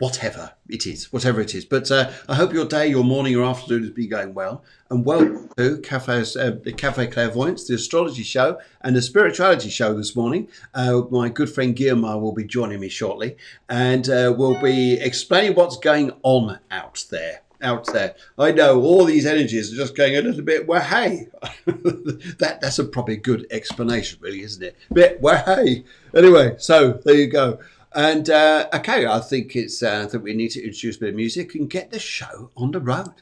whatever it is. But I hope your day, your morning, or afternoon has been going well. And welcome to Cafe Clairvoyance, the astrology show and the spirituality show this morning. My good friend Guillermo will be joining me shortly, and we'll be explaining what's going on out there. I know all these energies are just going a little bit, well, hey. That's a probably good explanation, really, isn't it? Bit, well, hey. Anyway, so there you go. And okay, I think it's that we need to introduce a bit of music and get the show on the road.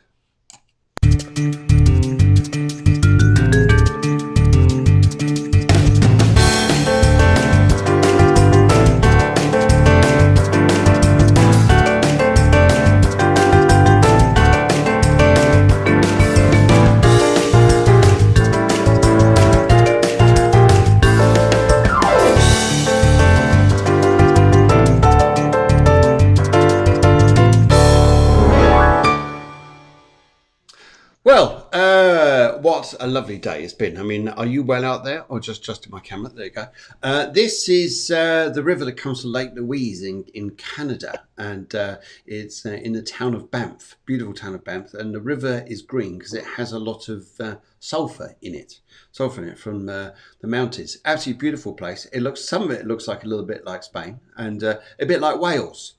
Well, what a lovely day it's been. I mean, are you well out there, or just in my camera? There you go. This is the river that comes from Lake Louise in Canada, and it's in the town of Banff, beautiful town of Banff. And the river is green because it has a lot of sulfur in it from the mountains. Absolutely beautiful place. Some of it looks like a little bit like Spain, and a bit like Wales.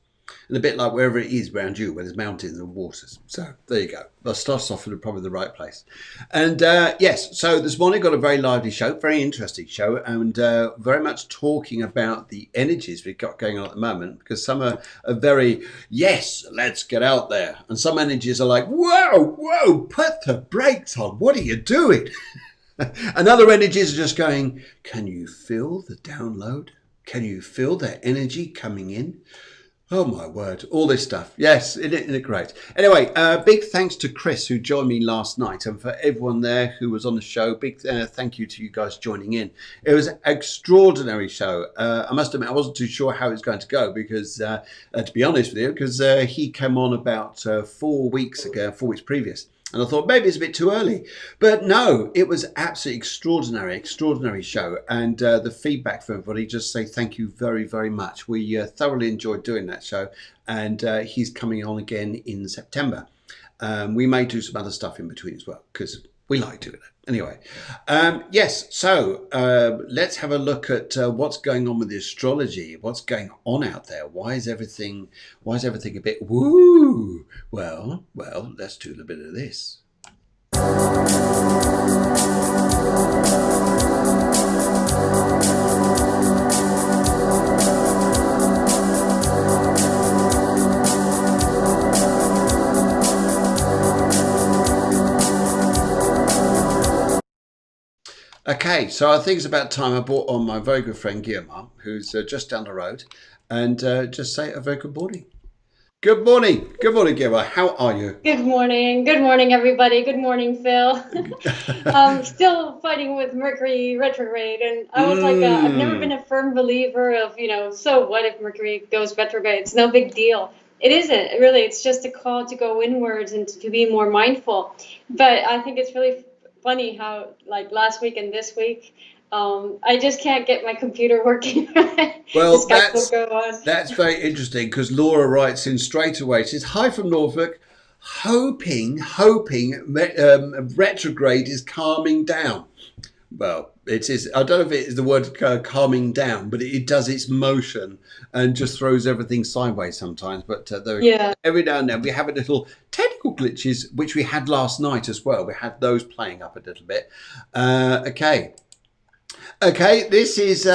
And a bit like wherever it is around you, where there's mountains and waters. So there you go. That starts off in probably the right place. And yes, so this morning got a very lively show, very interesting show, and very much talking about the energies we've got going on at the moment, because some are very, yes, let's get out there. And some energies are like, whoa, put the brakes on. What are you doing? And other energies are just going, can you feel the download? Can you feel that energy coming in? Oh my word, all this stuff. Yes, isn't it great? Anyway, big thanks to Chris, who joined me last night, and for everyone there who was on the show, big thank you to you guys joining in. It was an extraordinary show. I must admit, I wasn't too sure how it was going to go, because, to be honest with you, because he came on about 4 weeks previous. And I thought maybe it's a bit too early. But no, it was absolutely extraordinary show. And the feedback from everybody, just say thank you very, very much. We thoroughly enjoyed doing that show. And he's coming on again in September. We may do some other stuff in between as well, because we like doing it. Anyway, yes, so let's have a look at what's going on with the astrology. What's going on out there? Why is everything a bit woo? Well, let's do a bit of this. Okay, so I think it's about time I brought on my very good friend Guillermo, who's just down the road, and just say a very good morning. Good morning, Guillermo. How are you? Good morning, everybody. Good morning, Phil. I'm still fighting with Mercury retrograde, and I was like, I've never been a firm believer of, so what if Mercury goes retrograde? It's no big deal. It isn't, really. It's just a call to go inwards and to be more mindful. But I think it's really funny how, like, last week and this week, I just can't get my computer working. Well, that's very interesting, because Laura writes in straight away. She says, hi from Norfolk, hoping retrograde is calming down. Well, it is. I don't know if it is the word calming down, but it does its motion and just throws everything sideways sometimes. But every now and then we have a little technical glitches, which we had last night as well. We had those playing up a little bit. Okay, this is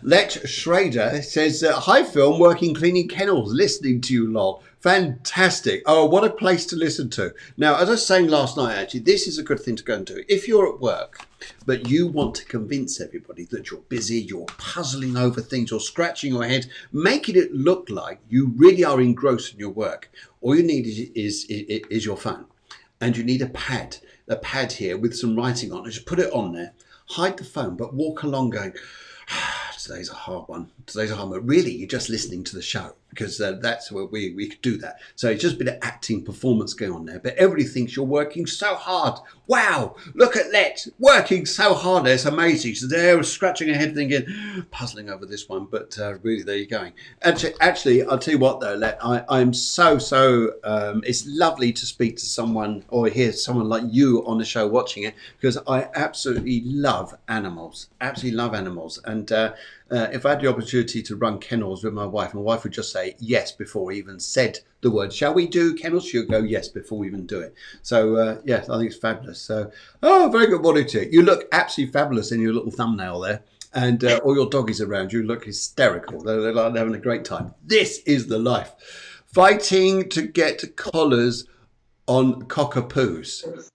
Lex Schrader. It says, hi Phil, working cleaning kennels, listening to you, lol. Fantastic. Oh, what a place to listen to. Now, as I was saying last night, actually, this is a good thing to go and do. If you're at work, but you want to convince everybody that you're busy, you're puzzling over things, you're scratching your head, making it look like you really are engrossed in your work, all you need is your phone. And you need a pad here with some writing on it. Just put it on there. Hide the phone, but walk along going, today's a hard one. But really, you're just listening to the show. because that's where we could do that. So it's just a bit of acting performance going on there. But everybody thinks you're working so hard. Wow, look at Let working so hard. It's amazing. So they're scratching her head thinking, puzzling over this one. But really, there you're going. Actually, I'll tell you what though, Let, I'm so, it's lovely to speak to someone or hear someone like you on the show watching it, because I absolutely love animals. Absolutely love animals. And if I had the opportunity to run kennels with my wife would just say yes before we even said the word, shall we do kennels? She'll go yes before we even do it. So, yes, I think it's fabulous. So, very good morning to you. You look absolutely fabulous in your little thumbnail there. And all your doggies around you look hysterical. They're like having a great time. This is the life. Fighting to get collars on cockapoos.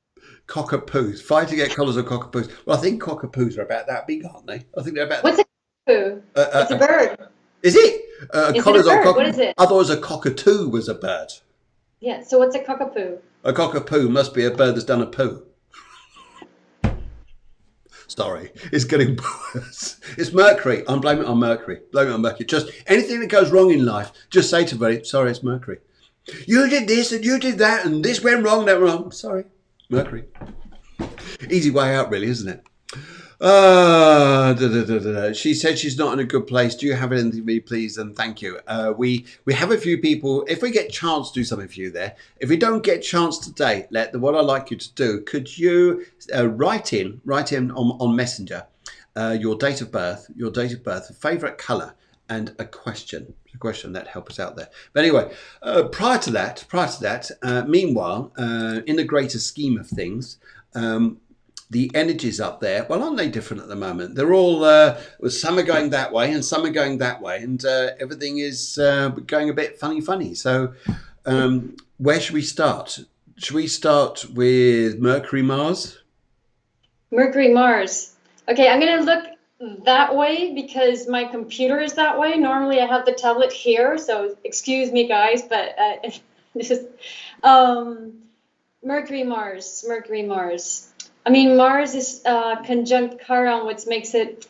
Cockatoos. Fighting to get collars on cockapoos. Well, I think cockapoos are about that big, aren't they? I think they're about. What's a cockapoo? It's a bird. Is it? Is it Collars a on bird? What is it? I thought it was a cockatoo was a bird. Yeah. So what's a cockapoo? A cockapoo must be a bird that's done a poo. Sorry, it's getting worse. It's Mercury. I'm blaming it on Mercury. Blame it on Mercury. Just anything that goes wrong in life, just say to everybody, sorry, it's Mercury. You did this and you did that and this went wrong, that went wrong. Sorry, Mercury. Easy way out, really, isn't it? She said she's not in a good place. Do you have anything for me, please? And thank you. We have a few people. If we get a chance to do something for you there, if we don't get a chance today, what I'd like you to do, could you write in on Messenger your date of birth, a favourite colour, and a question that help us out there. But anyway, prior to that, meanwhile, in the greater scheme of things, the energies up there, well, aren't they different at the moment? They're all, some are going that way and some are going that way, and everything is going a bit funny. So where should we start? Should we start with Mercury, Mars? Mercury, Mars. Okay, I'm going to look that way because my computer is that way. Normally I have the tablet here, so excuse me, guys, but this is Mercury, Mars. I mean, Mars is conjunct Chiron, which makes it,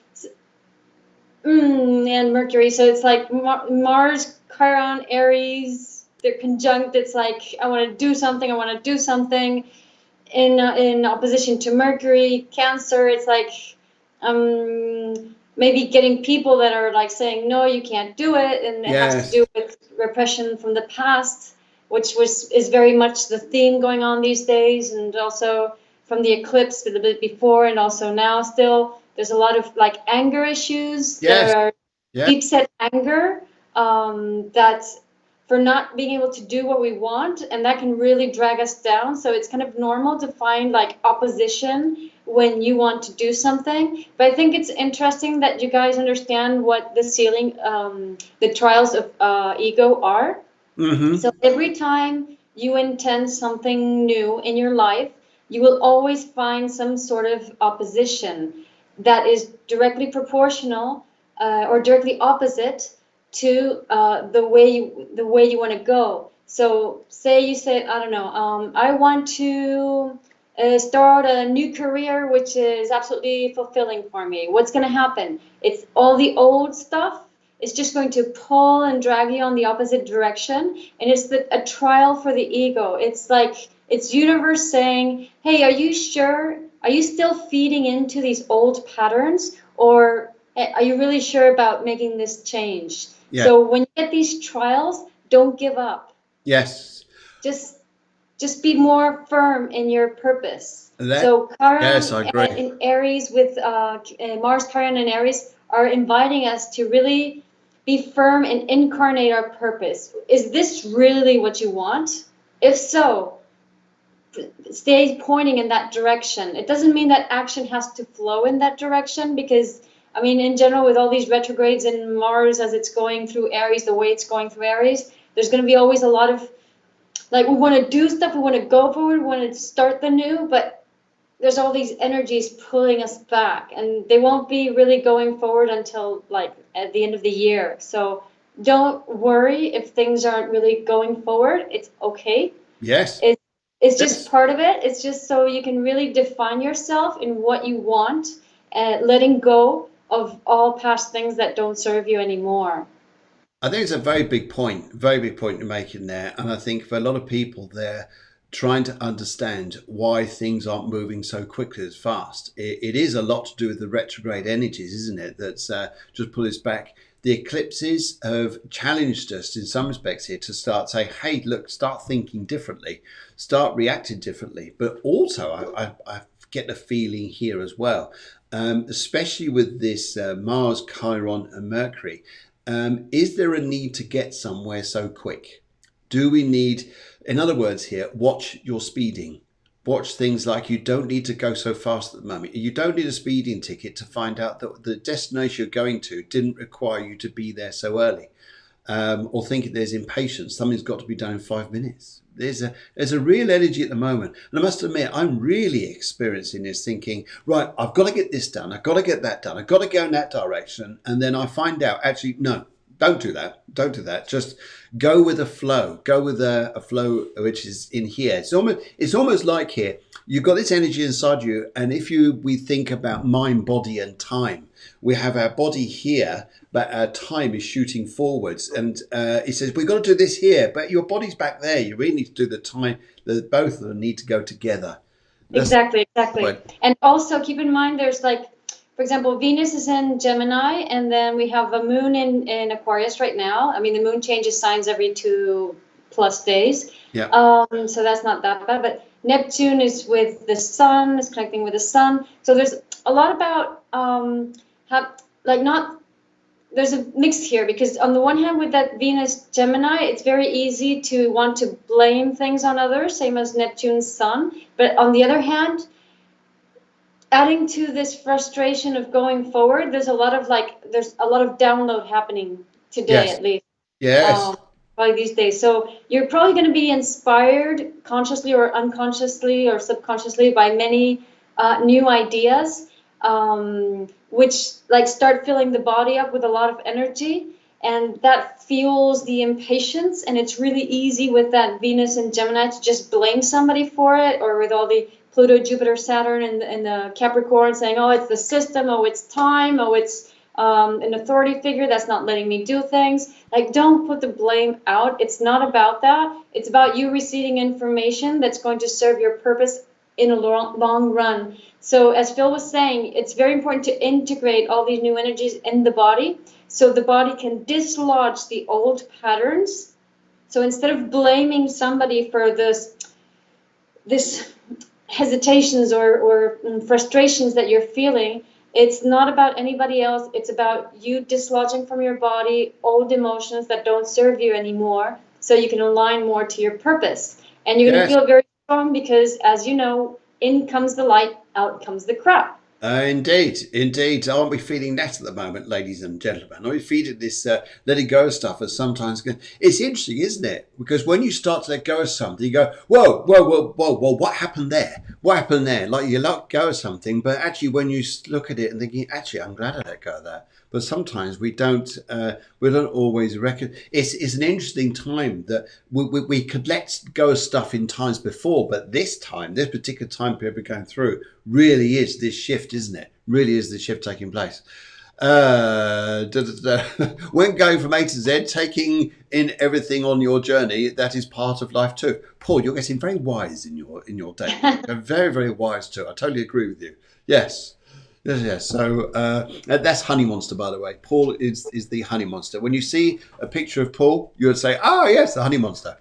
and Mercury. So it's like Mars, Chiron, Aries, they're conjunct. It's like, I want to do something. In opposition to Mercury, Cancer, it's like maybe getting people that are like saying, no, you can't do it. And it has to do with repression from the past, which is very much the theme going on these days. And also from the eclipse a little bit before and also now still, there's a lot of like anger issues. There are deep set anger that for not being able to do what we want, and that can really drag us down. So it's kind of normal to find like opposition when you want to do something. But I think it's interesting that you guys understand what the trials of ego are. Mm-hmm. So every time you intend something new in your life, you will always find some sort of opposition that is directly proportional or directly opposite to the way you want to go. So say you say, I don't know, I want to start a new career which is absolutely fulfilling for me. What's going to happen? It's all the old stuff. It's just going to pull and drag you on the opposite direction, and it's a trial for the ego. It's like it's universe saying, hey, are you sure? Are you still feeding into these old patterns, or are you really sure about making this change? Yeah. So when you get these trials, don't give up. Yes. Just be more firm in your purpose. So Chiron in Aries with Mars, Chiron and Aries are inviting us to really be firm and incarnate our purpose. Is this really what you want? If so, stay pointing in that direction. It doesn't mean that action has to flow in that direction, because I mean, in general, with all these retrogrades in Mars as it's going through Aries, the way it's going through Aries, there's going to be always a lot of, like, we want to do stuff, we want to go forward, we want to start the new, but there's all these energies pulling us back, and they won't be really going forward until, like, at the end of the year. So don't worry if things aren't really going forward. It's okay. Yes. It's just part of it. It's just so you can really define yourself in what you want, letting go of all past things that don't serve you anymore. I think it's a very big point you're making there. And I think for a lot of people, they're trying to understand why things aren't moving so quickly as fast. It is a lot to do with the retrograde energies, isn't it? That's just pull us back. The eclipses have challenged us in some respects here to start saying, hey, look, start thinking differently, start reacting differently. But also, I get a feeling here as well, especially with this Mars, Chiron, and Mercury. Is there a need to get somewhere so quick? Do we need, in other words, here, watch your speeding. Watch things like you don't need to go so fast at the moment. You don't need a speeding ticket to find out that the destination you're going to didn't require you to be there so early. Or think there's impatience. Something's got to be done in 5 minutes. There's a real energy at the moment. And I must admit, I'm really experiencing this thinking, right, I've got to get this done. I've got to get that done. I've got to go in that direction. And then I find out, actually, no, don't do that. Don't do that. Just go with a flow. Go with a flow which is in here. It's almost like here, you've got this energy inside you. And if we think about mind, body, and time, we have our body here, but our time is shooting forwards. And he says, we've got to do this here, but your body's back there. You really need to do the time. Both of them need to go together. Exactly. And also keep in mind, there's like, for example, Venus is in Gemini, and then we have a moon in Aquarius right now. I mean, the moon changes signs every 2+ days. Yeah. So that's not that bad. But Neptune is with the sun, is connecting with the sun. So there's a lot about there's a mix here, because on the one hand, with that Venus Gemini, it's very easy to want to blame things on others, same as Neptune's sun. But on the other hand, adding to this frustration of going forward, there's a lot of download happening today, Yes. at least. Yes. Probably these days. So you're probably going to be inspired consciously or unconsciously or subconsciously by many new ideas, which like start filling the body up with a lot of energy, and that fuels the impatience. And it's really easy with that Venus and Gemini to just blame somebody for it, or with all the Pluto, Jupiter, Saturn, and the Capricorn saying, oh, it's the system, oh, it's time, oh, it's an authority figure that's not letting me do things. Like, don't put the blame out. It's not about that. It's about you receiving information that's going to serve your purpose in a long run. So as Phil was saying, it's very important to integrate all these new energies in the body, so the body can dislodge the old patterns. So instead of blaming somebody for this hesitations or frustrations that you're feeling, it's not about anybody else. It's about you dislodging from your body old emotions that don't serve you anymore, so you can align more to your purpose. And you're going to feel very strong, because, as you know, in comes the light, out comes the crap. Indeed. Aren't we feeling that at the moment, ladies and gentlemen? Are we feeling this letting go of stuff as sometimes? It's interesting, isn't it? Because when you start to let go of something, you go, whoa, what happened there? What happened there? Like, you let go of something, but actually when you look at it and thinking, actually, I'm glad I let go of that. But sometimes we don't always reckon. It's an interesting time that we could let go of stuff in times before, but this particular time period we're going through, really is this shift, isn't it? Really is the shift taking place. When going from A to Z, taking in everything on your journey, that is part of life too. Paul, you're getting very wise in your day. You're very, very wise too. I totally agree with you. Yes. So that's Honey Monster, by the way. Paul is the Honey Monster. When you see a picture of Paul, you would say, "Oh yes, the Honey Monster."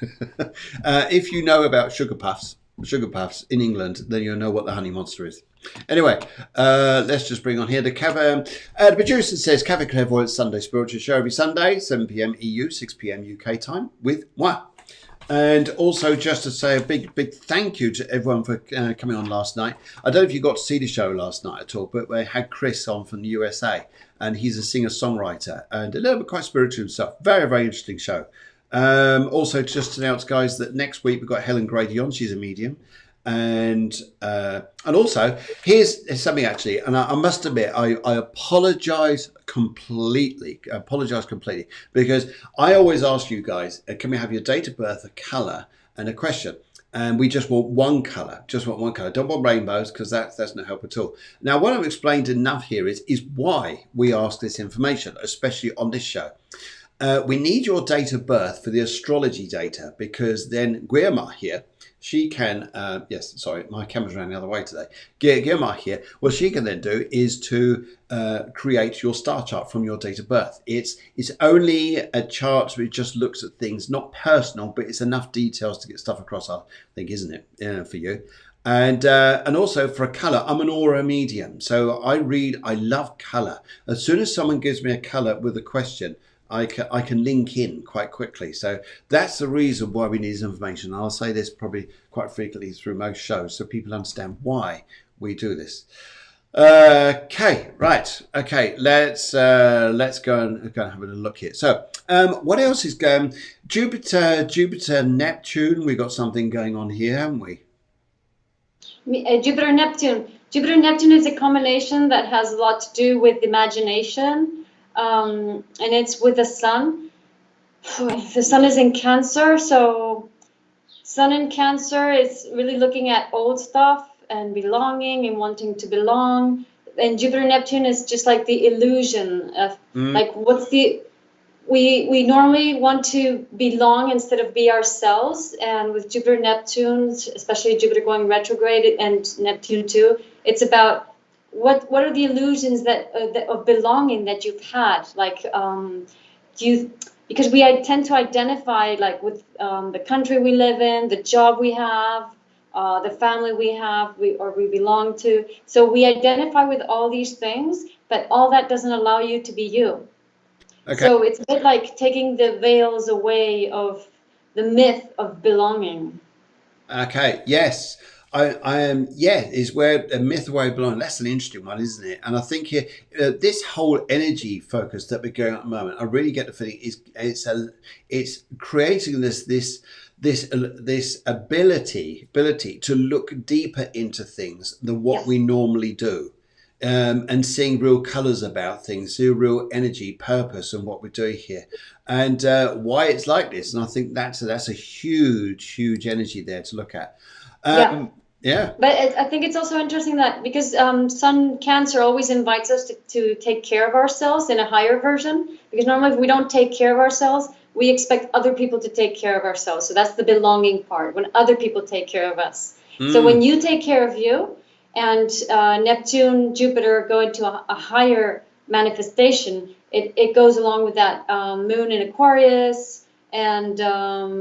If you know about sugar puffs in England, then you'll know what the Honey Monster is. Anyway, let's just bring on here the producer says Clairvoyance Sunday Spiritual Show every Sunday, 7 p.m. EU, 6 p.m. UK time with moi. And also just to say a big thank you to everyone for coming on last night. I don't know if you got to see the show last night at all, but we had Chris on from the USA, and he's a singer-songwriter and a little bit quite spiritual himself. Very, very interesting show. Also, just to announce, guys, that next week we've got Helen Grady on. She's a medium. And also, here's something actually, and I must admit, I apologize completely, because I always ask you guys, can we have your date of birth, a color, and a question? And we just want one color, Don't want rainbows, because that's no help at all. Now, what I've explained enough here is why we ask this information, especially on this show. We need your date of birth for the astrology data, because then Guillermo here, she can, yes, sorry, my camera's ran the other way today. Guillermo here, what she can then do is to create your star chart from your date of birth. It's only a chart which just looks at things, not personal, but it's enough details to get stuff across, I think, isn't it, for you? And also for a color, I'm an aura medium. So I love color. As soon as someone gives me a color with a question, I can link in quite quickly. So that's the reason why we need this information. I'll say this probably quite frequently through most shows, so people understand why we do this. Okay, right. Okay, let's go and have a look here. So, what else is going? Jupiter, Neptune. We got something going on here, haven't we? Jupiter, Neptune. Jupiter, Neptune is a combination that has a lot to do with imagination. And it's with the sun. The sun is in Cancer, so sun in Cancer is really looking at old stuff and belonging and wanting to belong. And Jupiter, Neptune is just like the illusion of like we normally want to belong instead of be ourselves. And with Jupiter, Neptune, especially Jupiter going retrograde and Neptune too, it's about what are the illusions that of belonging that you've had, like because we tend to identify like with the country we live in, the job we have, the family we have, we belong to. So we identify with all these things, but all that doesn't allow you to be you. Okay. So it's a bit like taking the veils away of the myth of belonging. Okay, yes. I am, yeah, is where a myth away belong. That's an interesting one, isn't it? And I think here, this whole energy focus that we're going at the moment, I really get the feeling it's creating this ability to look deeper into things than what we normally do. And seeing real colors about things, see real energy, purpose, and what we're doing here, and why it's like this. And I think that's a huge energy there to look at. Yeah. But I think it's also interesting that because Sun Cancer always invites us to take care of ourselves in a higher version. Because normally if we don't take care of ourselves, we expect other people to take care of ourselves. So that's the belonging part, when other people take care of us. So when you take care of you, and Neptune, Jupiter go into a higher manifestation, it goes along with that moon in Aquarius, and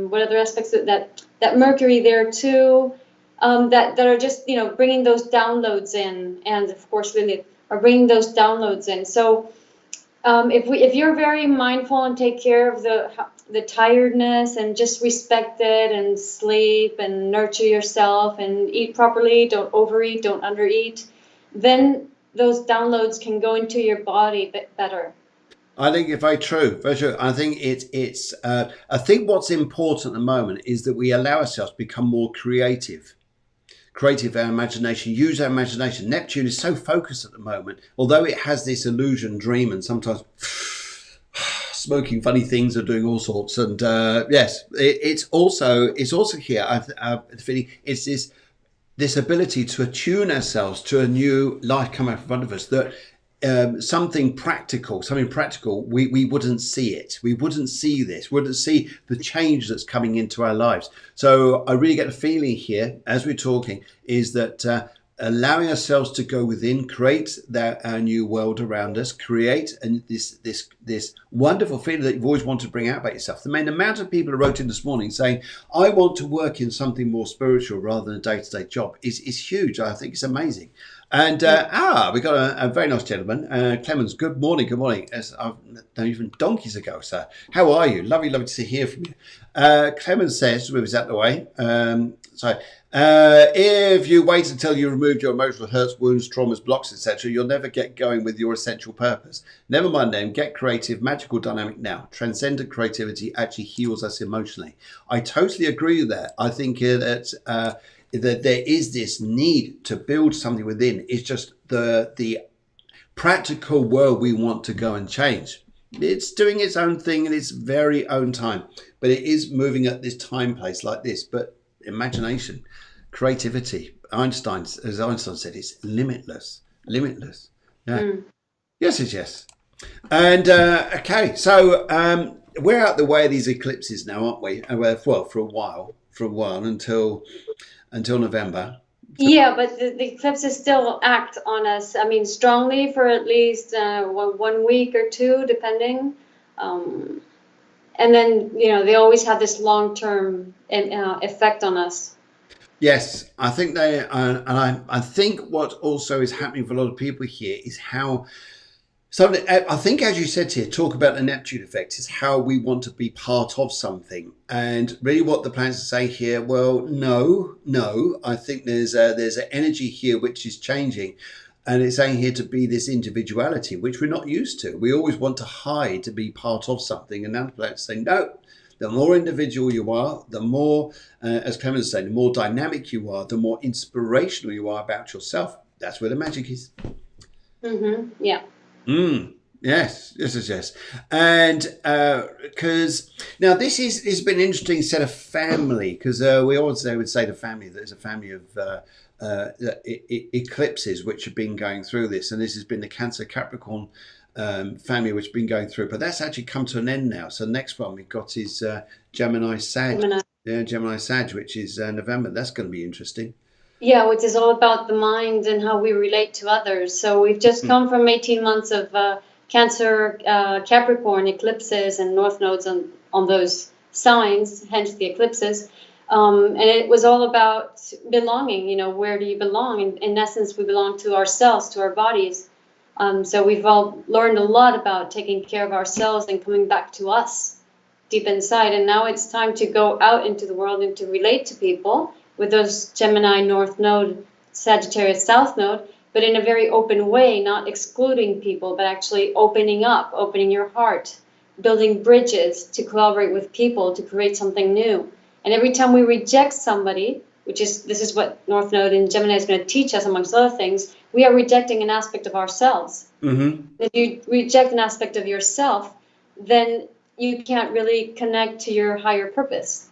what other aspects of that Mercury there too, that are just bringing those downloads in, and of course Lilith are bringing those downloads in. So if you're very mindful and take care of the tiredness and just respect it and sleep and nurture yourself and eat properly, don't overeat, don't undereat, then those downloads can go into your body a bit better. I think it's very true. I think I think what's important at the moment is that we allow ourselves to become more creative, our imagination, use our imagination. Neptune is so focused at the moment, although it has this illusion, dream, and sometimes smoking funny things or doing all sorts. And yes, it's also here. I feeling it's this ability to attune ourselves to a new life coming up in front of us, that something practical, we wouldn't see it. We wouldn't see this. We wouldn't see the change that's coming into our lives. So I really get the feeling here, as we're talking, is that allowing ourselves to go within, create our new world around us, create this wonderful feeling that you've always wanted to bring out about yourself. The amount of people who wrote in this morning saying, I want to work in something more spiritual rather than a day-to-day job is huge. I think it's amazing. And we got a very nice gentleman, Clemens. Good morning. As I've known you from donkeys ago, sir. How are you? Lovely to hear from you. Clemens says, move us out the way. If you wait until you removed your emotional hurts, wounds, traumas, blocks, etc., you'll never get going with your essential purpose. Never mind them. Get creative, magical, dynamic now. Transcendent creativity actually heals us emotionally. I totally agree with that. I think that there is this need to build something within. It's just the practical world we want to go and change. It's doing its own thing in its very own time, but it is moving at this time place like this. But imagination, creativity, as Einstein said, it's limitless. Yeah. Yes is yes. And okay, so we're out the way of these eclipses now, aren't we? Well, for a while until November. So Yeah, but the eclipses still act on us. I mean, strongly for at least 1 week or two, depending. Um, and then, they always have this long-term effect on us. yes, I think they, and I think what also is happening for a lot of people here is how. So I think, as you said here, talk about the Neptune effect is how we want to be part of something, and really what the planets are saying here. Well, no. I think there's an energy here which is changing, and it's saying here to be this individuality which we're not used to. We always want to hide to be part of something, and now the planets say no. The more individual you are, the more, as Clemens is saying, the more dynamic you are, the more inspirational you are about yourself. That's where the magic is. Yeah. Mm, yes. And because now this has been an interesting set of family because we always they would say the family there's a family of eclipses which have been going through this, and this has been the Cancer Capricorn family which have been going through, but that's actually come to an end now. So the next one we've got is Gemini Sag, yeah, Gemini Sag, which is November. That's going to be interesting. Yeah, which is all about the mind and how we relate to others. So we've just come from 18 months of Cancer, Capricorn eclipses and north nodes on those signs, hence the eclipses. And it was all about belonging. Where do you belong? In essence, we belong to ourselves, to our bodies. So we've all learned a lot about taking care of ourselves and coming back to us deep inside. And now it's time to go out into the world and to relate to people with those Gemini North Node, Sagittarius South Node, but in a very open way, not excluding people, but actually opening up, opening your heart, building bridges to collaborate with people to create something new. And every time we reject somebody, this is what North Node in Gemini is going to teach us, amongst other things, we are rejecting an aspect of ourselves. If you reject an aspect of yourself, then you can't really connect to your higher purpose.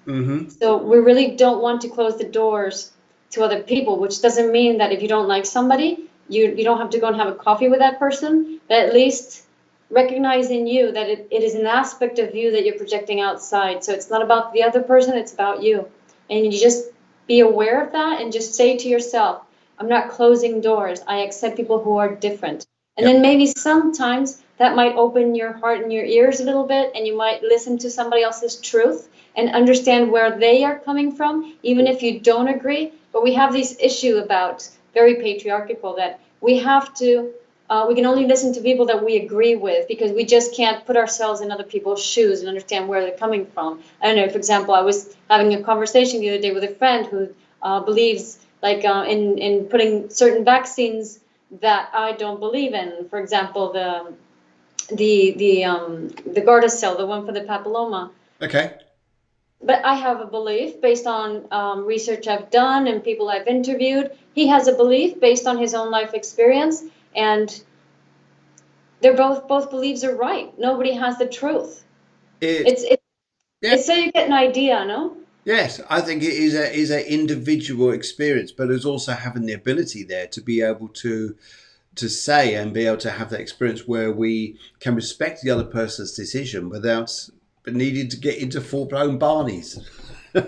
So we really don't want to close the doors to other people, which doesn't mean that if you don't like somebody, you don't have to go and have a coffee with that person, but at least recognize in you that it is an aspect of you that you're projecting outside. So it's not about the other person, it's about you. And you just be aware of that and just say to yourself, I'm not closing doors. I accept people who are different. And then maybe sometimes that might open your heart and your ears a little bit, and you might listen to somebody else's truth and understand where they are coming from, even if you don't agree. But we have this issue about very patriarchal that we have to, we can only listen to people that we agree with because we just can't put ourselves in other people's shoes and understand where they're coming from. I don't know, for example, I was having a conversation the other day with a friend who believes in putting certain vaccines that I don't believe in. For example, the Gardasil, the one for the papilloma. Okay. But I have a belief based on research I've done and people I've interviewed. He has a belief based on his own life experience, and they're both beliefs are right. Nobody has the truth. It, yeah. It's so you get an idea, no? Yes, I think it is a individual experience, but it's also having the ability there to be able to say and be able to have that experience where we can respect the other person's decision without needing to get into full-blown Barneys.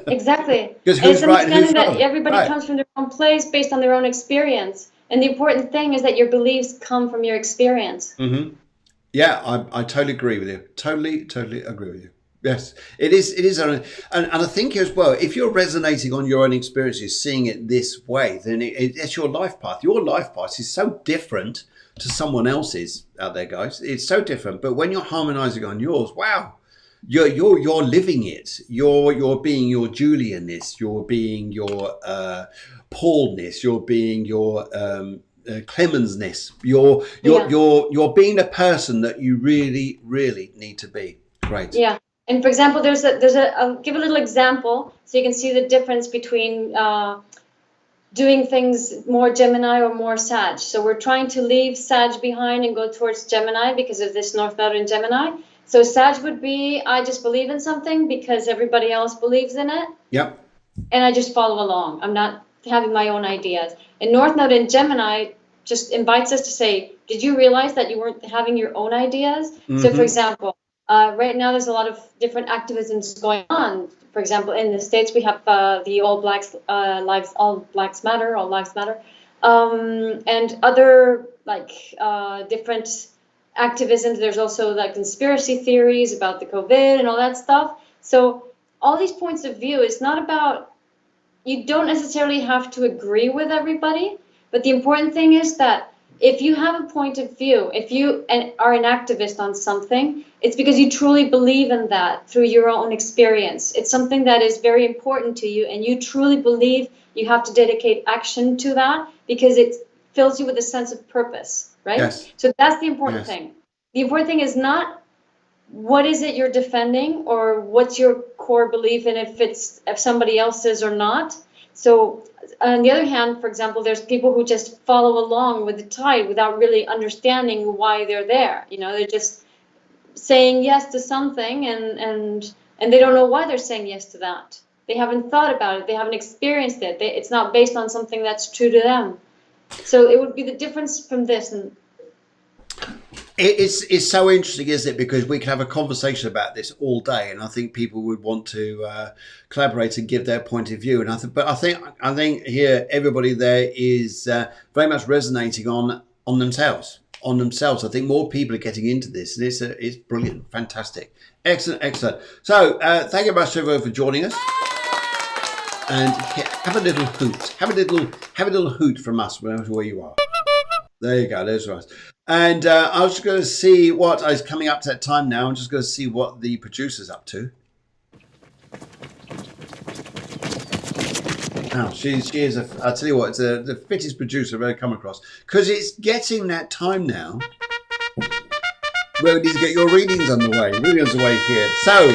Exactly. Because And who's it's right and who's understanding that wrong? everybody Right. comes from their own place based on their own experience. And the important thing is that your beliefs come from your experience. Yeah, I totally agree with you. Totally agree with you. Yes, it is. It is, and I think as well, if you're resonating on your own experiences, seeing it this way, then it's your life path. Your life path is so different to someone else's out there, guys. It's so different. But when you're harmonizing on yours, wow, you're living it. You're being your Julianness. You're being your Paulness. You're being your Clemensness. Yeah. You're being the person that you really need to be. Great. Yeah. And for example, I'll give a little example so you can see the difference between doing things more Gemini or more Sag. So we're trying to leave Sag behind and go towards Gemini because of this North Node in Gemini. So Sag would be, I just believe in something because everybody else believes in it, Yep. and I just follow along. I'm not having my own ideas. And North Node in Gemini just invites us to say, did you realize that you weren't having your own ideas? So for example, right now there's a lot of different activisms going on. For example, in the States, we have the All Blacks Lives, All Blacks Matter, All Lives Matter, and other like different activisms. There's also like conspiracy theories about the COVID and all that stuff. So all these points of view is not about, you don't necessarily have to agree with everybody, but the important thing is that if you have a point of view, if you are an activist on something, it's because you truly believe in that through your own experience. It's something that is very important to you, and you truly believe you have to dedicate action to that because it fills you with a sense of purpose, right? Yes. So that's the important thing. The important thing is not what is it you're defending or what's your core belief in, if somebody else's or not. So on the other hand, for example, there's people who just follow along with the tide without really understanding why they're there. You know, they're just saying yes to something and they don't know why they're saying yes to that. They haven't thought about it. They haven't experienced it. It's not based on something that's true to them. So it would be the difference from this. And it's so interesting, isn't it? Because we can have a conversation about this all day, and I think people would want to collaborate and give their point of view. And I think here everybody there is very much resonating on themselves. I think more people are getting into this, and it's brilliant, fantastic, excellent. So thank you very much everyone for joining us. And have a little hoot. Have a little hoot from us, no matter where you are. There you go. There's right. And I was just going to see what is coming up to that time now. I'm just going to see what the producer's up to. Oh, she is. I'll tell you what, it's the fittest producer I've ever come across, because it's getting that time now where we need to get your readings underway. Here. So.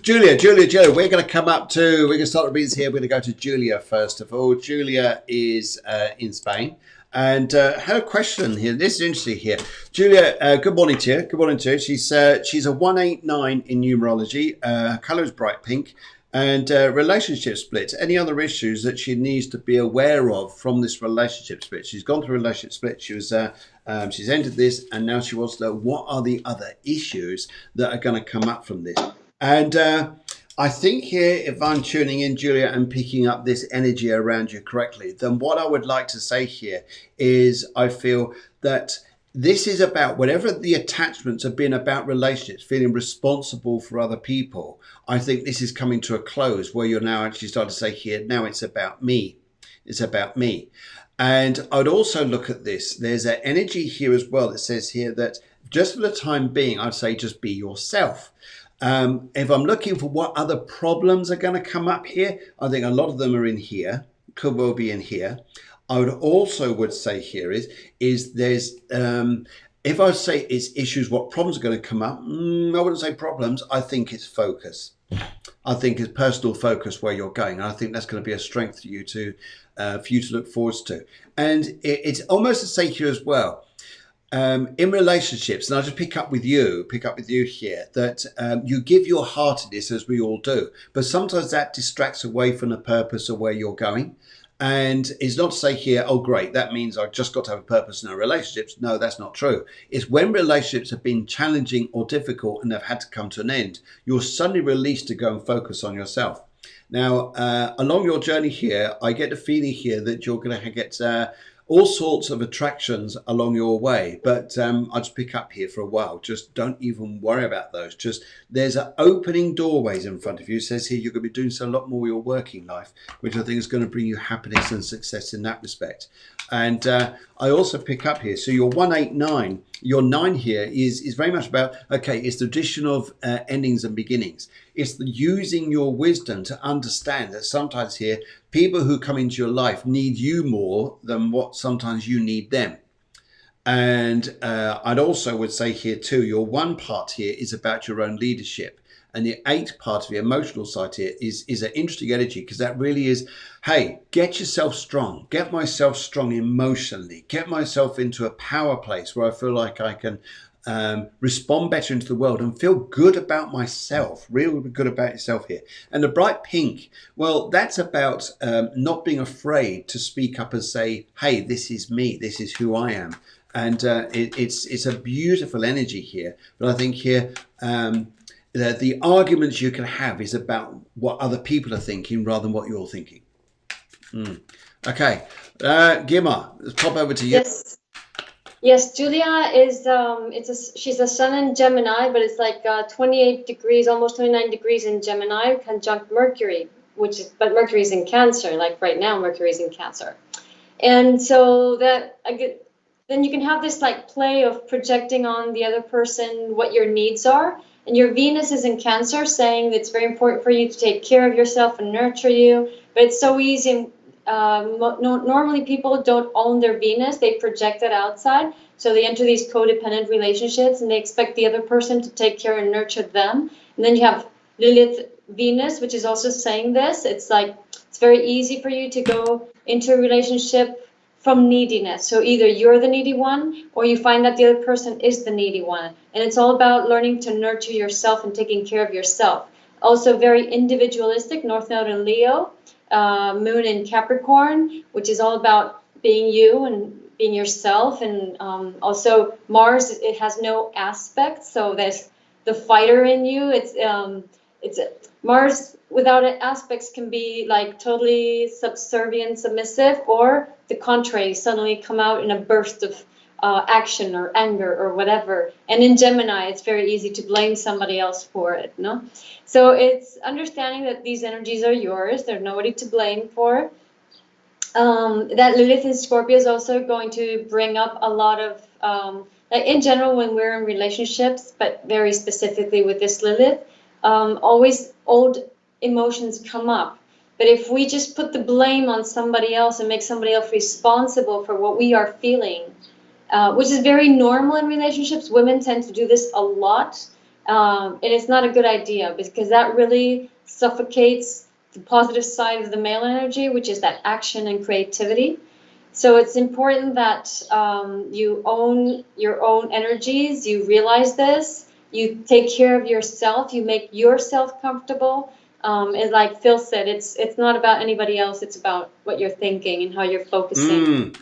Julia, we're going to come up to, we're going to start the readings here. We're going to go to Julia first of all. Julia is in Spain and had a question here. This is interesting here. Julia, good morning to you. Good morning to you. She's a 189 in numerology. Her colour is bright pink. And relationship split. Any other issues that she needs to be aware of from this relationship split? She's gone through a relationship split. She's entered this, and now she wants to know what are the other issues that are going to come up from this. And I think here, if I'm tuning in, Julia, and picking up this energy around you correctly, then what I would like to say here is I feel that this is about whatever the attachments have been about relationships, feeling responsible for other people. I think this is coming to a close where you're now actually starting to say here, now it's about me. It's about me. And I'd also look at this. There's an energy here as well that says here that just for the time being, I'd say just be yourself. If I'm looking for what other problems are going to come up here, I think a lot of them are in here, could well be in here. I would say here is there's if I say it's issues, what problems are going to come up? I wouldn't say problems. I think it's focus. I think it's personal focus where you're going. And I think that's going to be a strength for you to look forward to. And it's almost to say here as well. In relationships, and I'll just pick up with you here, that you give your heart to this, as we all do, but sometimes that distracts away from the purpose of where you're going. And it's not to say here, oh, great, that means I've just got to have a purpose in our relationships. No, that's not true. It's when relationships have been challenging or difficult and they've had to come to an end, you're suddenly released to go and focus on yourself. Now, along your journey here, I get the feeling here that you're going to get all sorts of attractions along your way, but I'll just pick up here for a while. Just don't even worry about those. Just there's an opening doorways in front of you. It says here you're going to be doing so a lot more with your working life, which I think is going to bring you happiness and success in that respect. And I also pick up here, so your 189, your 9 here is very much about, okay, it's the tradition of endings and beginnings. It's the using your wisdom to understand that sometimes here, people who come into your life need you more than what sometimes you need them. And I'd also would say here too, your 1 part here is about your own leadership. And the 8 part of the emotional side here is an interesting energy, because that really is, hey, get yourself strong, get myself strong emotionally, get myself into a power place where I feel like I can respond better into the world, and feel good about myself, real good about yourself here. And the bright pink, well, that's about not being afraid to speak up and say, hey, this is me, this is who I am. And it's a beautiful energy here. But I think here, the arguments you can have is about what other people are thinking rather than what you're thinking. Okay, Gimma, let's pop over to you. Yes. Yes, Julia is she's a sun in Gemini, but it's like 28 degrees, almost 29 degrees in Gemini, conjunct Mercury, but Mercury's in Cancer, like right now Mercury's in Cancer. And so then you can have this like play of projecting on the other person what your needs are. And your Venus is in Cancer, saying that it's very important for you to take care of yourself and nurture you. But it's so easy. Normally people don't own their Venus, they project it outside, so they enter these codependent relationships and they expect the other person to take care and nurture them. And then you have Lilith Venus, which is also saying this. It's like it's very easy for you to go into a relationship from neediness, so either you're the needy one or you find that the other person is the needy one, and it's all about learning to nurture yourself and taking care of yourself. Also very individualistic, North Node in Leo, Moon in Capricorn, which is all about being you and being yourself. And also Mars, it has no aspects, so there's the fighter in you. It's Mars without aspects can be like totally subservient, submissive, or the contrary, suddenly come out in a burst of action or anger or whatever. And in Gemini, it's very easy to blame somebody else for it, no? So it's understanding that these energies are yours. There's nobody to blame for. That Lilith in Scorpio is also going to bring up a lot of, like in general, when we're in relationships, but very specifically with this Lilith, always old emotions come up. But if we just put the blame on somebody else and make somebody else responsible for what we are feeling, which is very normal in relationships. Women tend to do this a lot, and it's not a good idea because that really suffocates the positive side of the male energy, which is that action and creativity. So it's important that you own your own energies, you realize this, you take care of yourself, you make yourself comfortable. And like Phil said, it's not about anybody else, it's about what you're thinking and how you're focusing.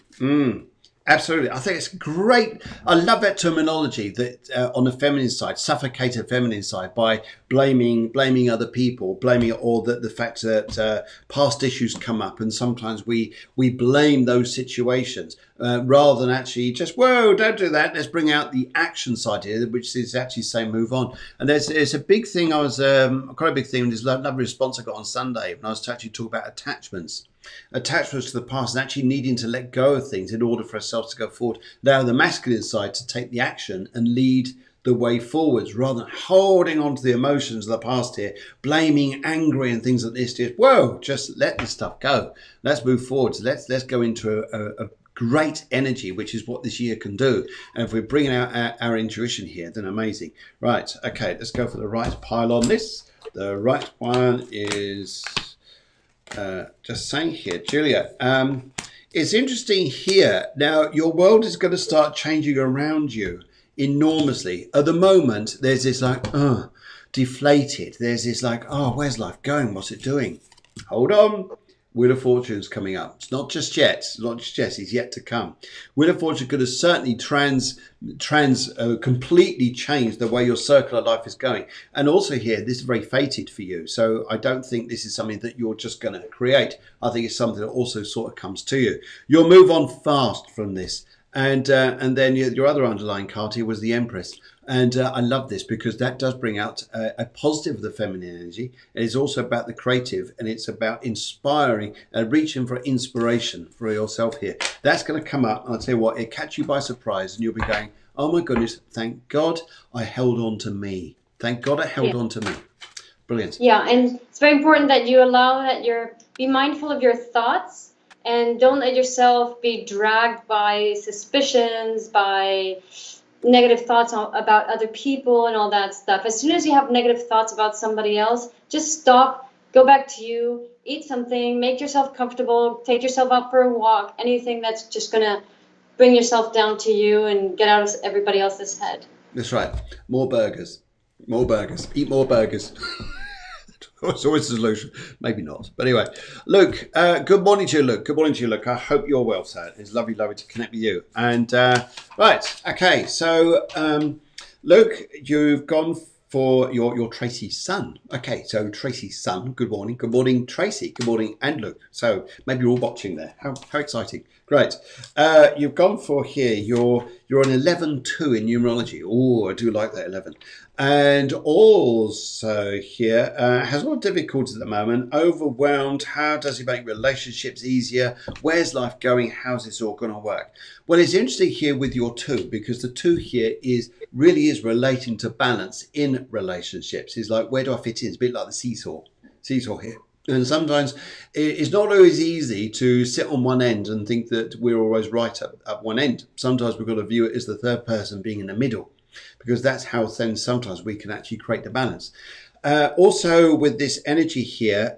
Absolutely. I think it's great. I love that terminology that on the feminine side, suffocated feminine side, by blaming other people, blaming or the fact that past issues come up, and sometimes we blame those situations rather than actually just, whoa, don't do that. Let's bring out the action side here, which is actually saying move on. And there's a big thing. Quite a big thing. There's a lovely response I got on Sunday when I was to actually talk about attachments to the past and actually needing to let go of things in order for ourselves to go forward. Now the masculine side to take the action and lead the way forwards rather than holding on to the emotions of the past here, blaming, angry and things like this. Just, whoa, just let this stuff go. Let's move forward. So let's go into a great energy, which is what this year can do. And if we're bringing out our intuition here, then amazing. Right, okay, let's go for the right pile on this. The right one is... just saying here, Julia, it's interesting here. Now, your world is going to start changing around you enormously. At the moment, there's this like, deflated. There's this like, where's life going? What's it doing? Hold on. Wheel of Fortune's coming up. It's not just yet. It's yet to come. Wheel of Fortune could have certainly completely changed the way your circle of life is going. And also here, this is very fated for you. So I don't think this is something that you're just going to create. I think it's something that also sort of comes to you. You'll move on fast from this. And then your other underlying card here was the Empress. And I love this because that does bring out a positive of the feminine energy. It is also about the creative, and it's about inspiring and reaching for inspiration for yourself here. That's going to come up, and I'll tell you what, it'll catch you by surprise, and you'll be going, oh my goodness, thank God I held on to me. Thank God I held on to me. Brilliant. Yeah, and it's very important that you be mindful of your thoughts and don't let yourself be dragged by suspicions, by negative thoughts about other people and all that stuff. As soon as you have negative thoughts about somebody else, just stop, go back to you, eat something, make yourself comfortable, take yourself out for a walk, anything that's just going to bring yourself down to you and get out of everybody else's head. That's right. More burgers. More burgers. Eat more burgers. It's always the solution. Maybe not. But anyway, Luke, good morning to you, Luke. Good morning to you, Luke. I hope you're well, sir. It's lovely, lovely to connect with you. And right, okay. So, Luke, you've gone for your Tracy's son. Okay, so Tracy's son. Good morning. Good morning, Tracy. Good morning, and Luke. So maybe you're all watching there. How exciting. Great. You've gone for here. You're an 11-2 in numerology. Oh, I do like that 11. And also here has a lot of difficulties at the moment. Overwhelmed. How does he make relationships easier? Where's life going? How's this all going to work? Well, it's interesting here with your 2, because the 2 here really is relating to balance in relationships. It's like, where do I fit in? It's a bit like the seesaw here. And sometimes it's not always easy to sit on one end and think that we're always right at one end. Sometimes we've got to view it as the third person being in the middle, because that's how then sometimes we can actually create the balance. Also with this energy here,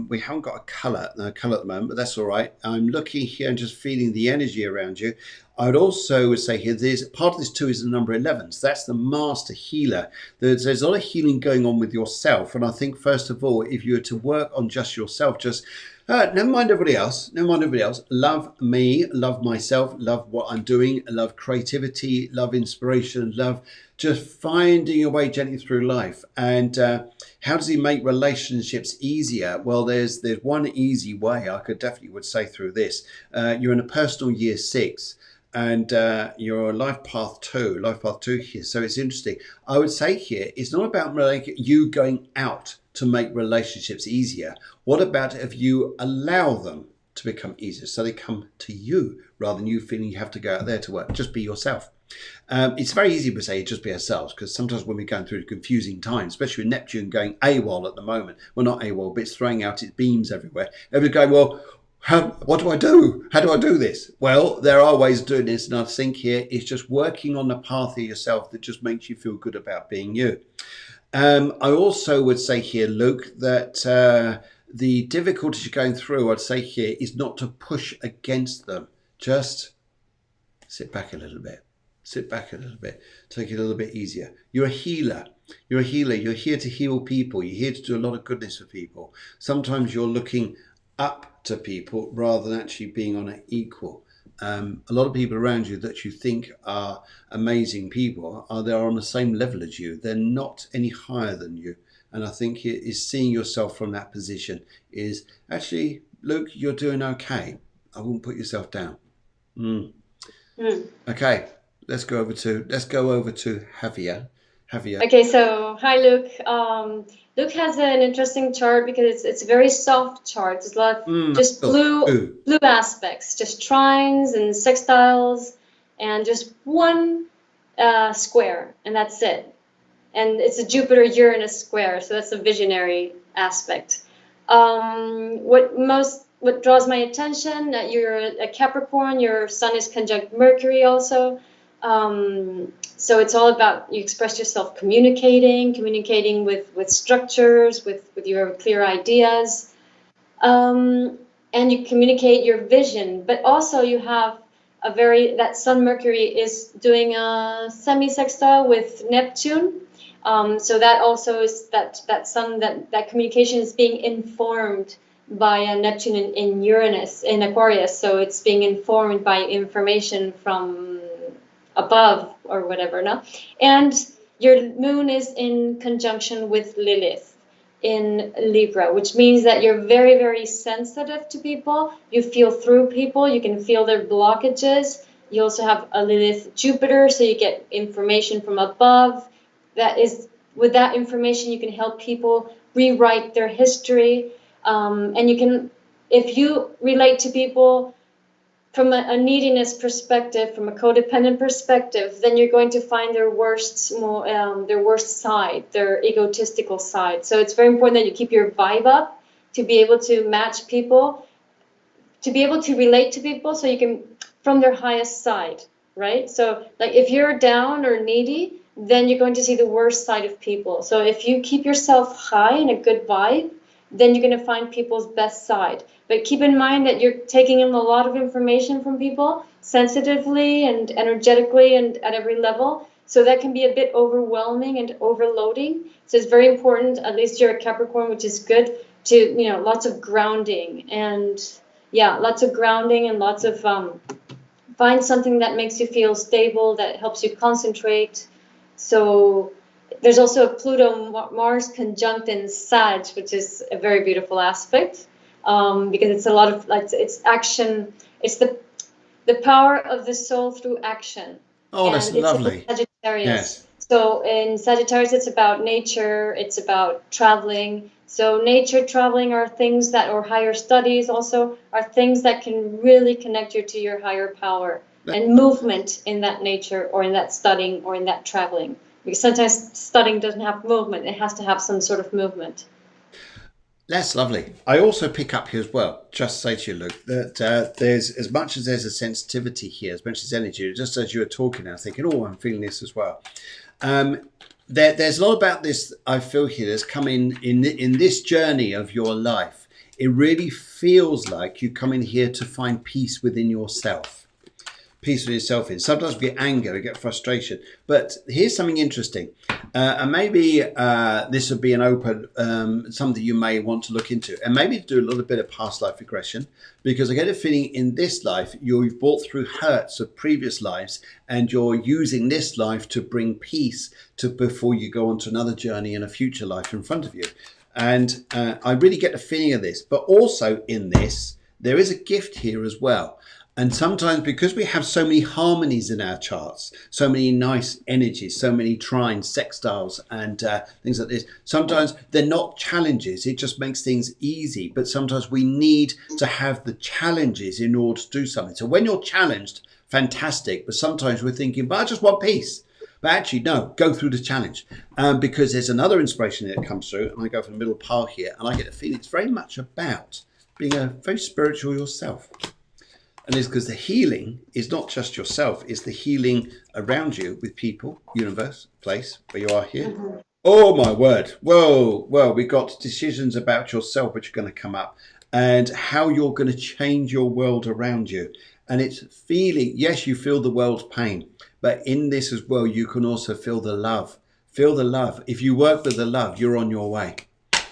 we haven't got a colour at the moment, but that's all right. I'm looking here and just feeling the energy around you. I'd also say here, there's part of this 2 is the number 11. So that's the master healer. There's a lot of healing going on with yourself. And I think, first of all, if you were to work on just yourself, just never mind everybody else. Never mind everybody else. Love me, love myself, love what I'm doing, love creativity, love inspiration, love just finding your way gently through life. And how does he make relationships easier? Well, there's one easy way I could definitely would say through this. You're in a personal year 6. And you're life path 2 here. So it's interesting. I would say here, it's not about you going out to make relationships easier. What about if you allow them to become easier, so they come to you rather than you feeling you have to go out there to work? Just be yourself. It's very easy to say just be ourselves, because sometimes when we're going through confusing times, especially with Neptune going AWOL at the moment, well, not AWOL, but it's throwing out its beams everywhere. Everybody's going, well, what do I do? How do I do this? Well, there are ways of doing this, and I think here it's just working on the path of yourself that just makes you feel good about being you. I also would say here, Luke, that the difficulties you're going through, I'd say here, is not to push against them. Just sit back a little bit. Sit back a little bit. Take it a little bit easier. You're a healer. You're a healer. You're here to heal people. You're here to do a lot of goodness for people. Sometimes you're looking up to people rather than actually being on an equal. A lot of people around you that you think are amazing people they're on the same level as you. They're not any higher than you. And I think it is seeing yourself from that position is actually, Luke, you're doing okay. I wouldn't put yourself down. Okay, let's go over to Javier. Okay, so hi, Luke. Luke has an interesting chart because it's a very soft chart. It's a lot of just blue aspects, just trines and sextiles, and just one square, and that's it. And it's a Jupiter-Uranus square, so that's a visionary aspect. What draws my attention, that you're a Capricorn, your sun is conjunct Mercury also. So it's all about, you express yourself communicating with structures, with your clear ideas, and you communicate your vision. But also you have that Sun Mercury is doing a semi-sextile with Neptune. So that also is that Sun, that communication is being informed by Neptune in Uranus, in Aquarius. So it's being informed by information from above or whatever, no? And your moon is in conjunction with Lilith in Libra, which means that you're very, very sensitive to people. You feel through people. You can feel their blockages. You also have a Lilith Jupiter, so you get information from above. With that information, you can help people rewrite their history. And you can, if you relate to people from a neediness perspective, from a codependent perspective, then you're going to find their worst side, their egotistical side. So it's very important that you keep your vibe up to be able to match people, to be able to relate to people, so you can, from their highest side, right? So like if you're down or needy, then you're going to see the worst side of people. So if you keep yourself high in a good vibe, then you're going to find people's best side. But keep in mind that you're taking in a lot of information from people, sensitively and energetically and at every level. So that can be a bit overwhelming and overloading. So it's very important, at least you're a Capricorn, which is good, to, you know, lots of grounding and yeah, lots of grounding and lots of find something that makes you feel stable, that helps you concentrate. So there's also a Pluto Mars conjunct in Sag, which is a very beautiful aspect, because it's a lot of like it's action. It's the power of the soul through action, Oh, that's and it's in lovely. Sagittarius. Yes. So in Sagittarius, it's about nature, it's about traveling. So nature, traveling are things that, or higher studies also, are things that can really connect you to your higher power, and movement in that nature or in that studying or in that traveling. Because sometimes studying doesn't have movement, it has to have some sort of movement. That's lovely. I also pick up here as well, just to say to you, Luke, that there's, as much as there's a sensitivity here, as much as energy, just as you were talking, I was thinking, oh, I'm feeling this as well. There's a lot about this I feel here that's coming in this journey of your life. It really feels like you come in here to find peace within yourself. Peace with yourself in. Sometimes we get anger, we get frustration. But here's something interesting. And maybe this would be an open, something you may want to look into. And maybe do a little bit of past life regression. Because I get a feeling in this life, you've brought through hurts of previous lives. And you're using this life to bring peace to before you go on to another journey in a future life in front of you. And I really get the feeling of this. But also in this, there is a gift here as well. And sometimes because we have so many harmonies in our charts, so many nice energies, so many trines, sextiles and things like this, sometimes they're not challenges. It just makes things easy. But sometimes we need to have the challenges in order to do something. So when you're challenged, fantastic. But sometimes we're thinking, but I just want peace. But actually, no, go through the challenge because there's another inspiration that comes through. And I go for the middle part here and I get a feeling it's very much about being a very spiritual yourself. And it's because the healing is not just yourself, it's the healing around you with people, universe, place, where you are here. Mm-hmm. Oh my word. Whoa, well, we got decisions about yourself which are going to come up and how you're going to change your world around you. And it's feeling, yes, you feel the world's pain, but in this as well, you can also feel the love. Feel the love. If you work with the love, you're on your way.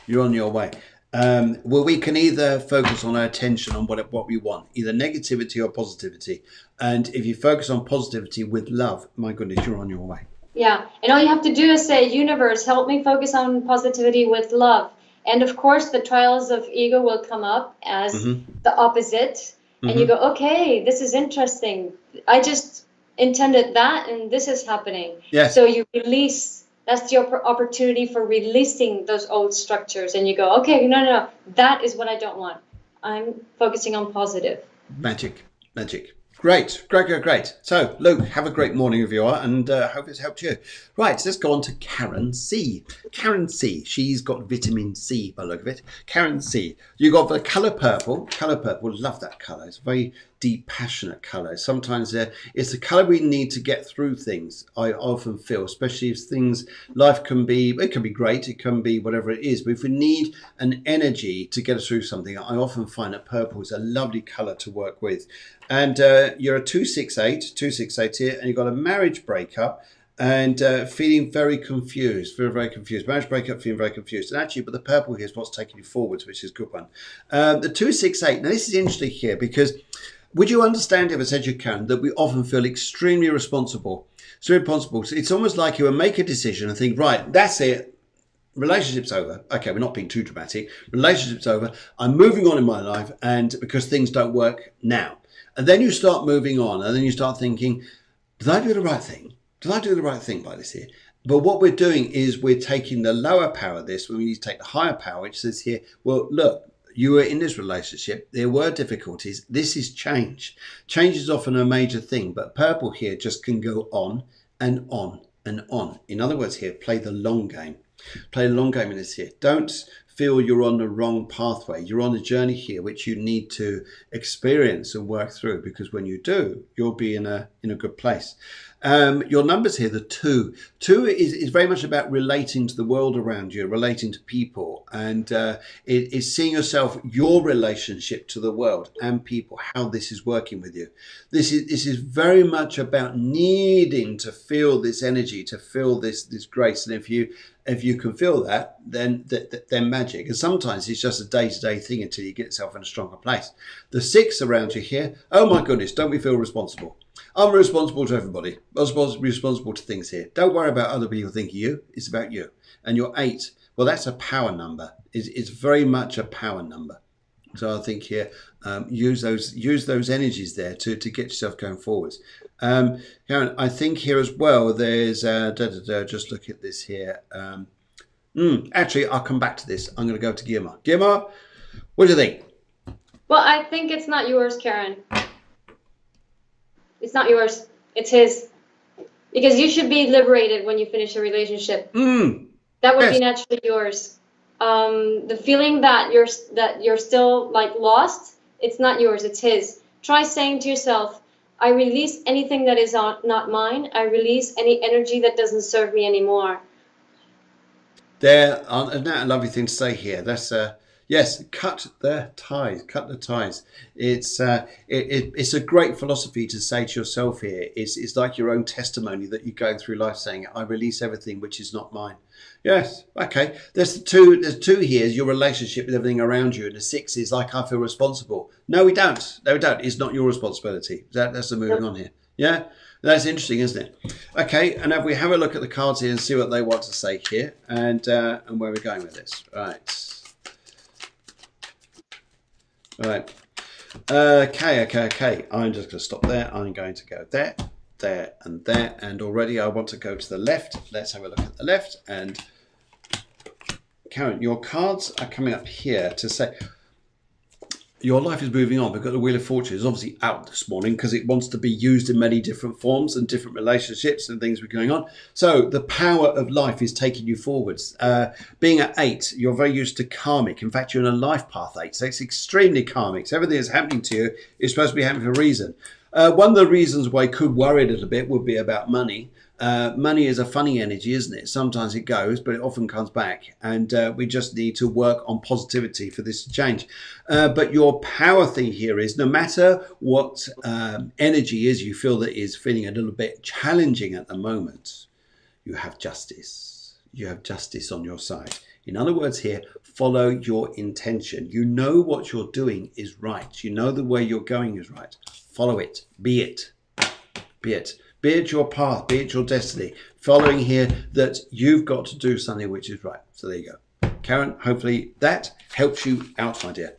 You're on your way. Well, we can either focus on our attention on what we want, either negativity or positivity. And if you focus on positivity with love, my goodness, you're on your way. Yeah. And all you have to do is say, universe, help me focus on positivity with love. And of course, the trials of ego will come up as the opposite. And you go, okay, this is interesting. I just intended that and this is happening. Yes. So you release. That's your opportunity for releasing those old structures. And you go, okay, no, that is what I don't want. I'm focusing on positive. Magic. Great. So, Luke, have a great morning if you are, and hope it's helped you. Right, let's go on to Karen C. Karen C. She's got vitamin C by the look of it. Karen C. You got the colour purple. Love that colour. It's a very deep, passionate colour. Sometimes it's the colour we need to get through things. I often feel, especially if life can be, it can be great, it can be whatever it is, but if we need an energy to get us through something, I often find that purple is a lovely colour to work with. And you're a 268 here, and you've got a marriage breakup and feeling very confused. Marriage breakup, feeling very confused. And actually, but the purple here is what's taking you forwards, which is a good one. The 268, now this is interesting here because would you understand if I said you can, that we often feel extremely responsible? So it's almost like you would make a decision and think, right, that's it. Relationship's over. Okay, we're not being too dramatic. Relationship's over. I'm moving on in my life and because things don't work now. And then you start moving on and then you start thinking, did I do the right thing? Did I do the right thing by this here? But what we're doing is we're taking the lower power of this when we need to take the higher power, which says here, well, look, you were in this relationship. There were difficulties. This is change. Change is often a major thing, but purple here just can go on and on and on. In other words here, play the long game. Play the long game in this here. Don't feel you're on the wrong pathway. You're on a journey here which you need to experience and work through, because when you do, you'll be in a good place. Your numbers here, the two. Two is very much about relating to the world around you, relating to people, and it is seeing yourself, your relationship to the world and people, how this is working with you. This is very much about needing to feel this energy, to feel this grace, and if you can feel that, then magic. And sometimes it's just a day-to-day thing until you get yourself in a stronger place. The 6 around you here, oh my goodness, don't we feel responsible? I'm responsible to everybody. I'm responsible to things here. Don't worry about other people thinking you. It's about you. And your 8, well, that's a power number. It's very much a power number. So I think here, use those energies there to get yourself going forwards. Karen, I think here as well, there's just look at this here. Actually, I'll come back to this. I'm going to go to Guillermo. Guillermo, what do you think? Well, I think it's not yours, Karen. It's not yours. It's his. Because you should be liberated when you finish a relationship. That would be naturally yours. The feeling that you're still like lost, it's not yours, it's his. Try saying to yourself, I release anything that is not mine. I release any energy that doesn't serve me anymore. Isn't that a lovely thing to say here? That's yes, cut the ties. Cut the ties. It's a great philosophy to say to yourself here. It's like your own testimony that you're going through life saying, I release everything which is not mine. Yes, okay. There's two here, is your relationship with everything around you, and the 6 is like, I feel responsible. No, we don't. No, we don't. It's not your responsibility. That's the moving on here. Yeah, that's interesting, isn't it? Okay, and if we have a look at the cards here and see what they want to say here, and where we're going with this. Right. Okay. I'm just going to stop there. I'm going to go there, and already I want to go to the left. Let's have a look at the left. And Karen, your cards are coming up here to say your life is moving on. We've got the Wheel of Fortune. It's obviously out this morning because it wants to be used in many different forms and different relationships and things are going on. So the power of life is taking you forwards. Being at 8, you're very used to karmic. In fact, you're in a life path 8. So it's extremely karmic. So everything that's happening to you is supposed to be happening for a reason. One of the reasons why I could worry a little bit would be about money. Money is a funny energy, isn't it? Sometimes it goes, but it often comes back. And we just need to work on positivity for this to change. But your power thing here is no matter what energy is you feel that is feeling a little bit challenging at the moment, you have justice. You have justice on your side. In other words here, follow your intention. You know what you're doing is right. You know the way you're going is right. Follow it. Be it. Be it. Be it your path. Be it your destiny. Following here that you've got to do something which is right. So there you go. Karen, hopefully that helps you out, my dear.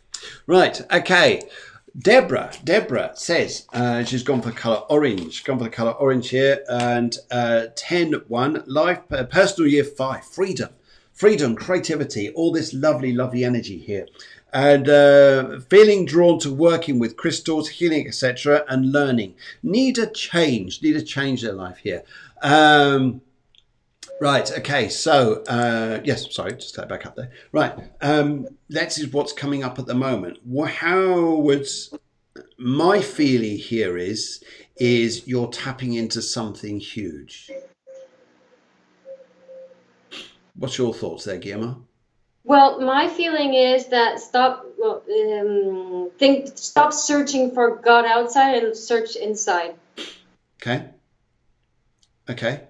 Right. Okay. Deborah says she's gone for the colour orange. Gone for the colour orange here. And 10-1. Life, personal year 5. Freedom, creativity, all this lovely energy here. And feeling drawn to working with crystals, healing, etc., and learning. Need a change their life here. Right, okay, so, yes, sorry, just go back up there. Right, that is what's coming up at the moment. How would, my feeling here is you're tapping into something huge. What's your thoughts there, Guillermo? Well, my feeling is that stop searching for God outside and search inside. Okay.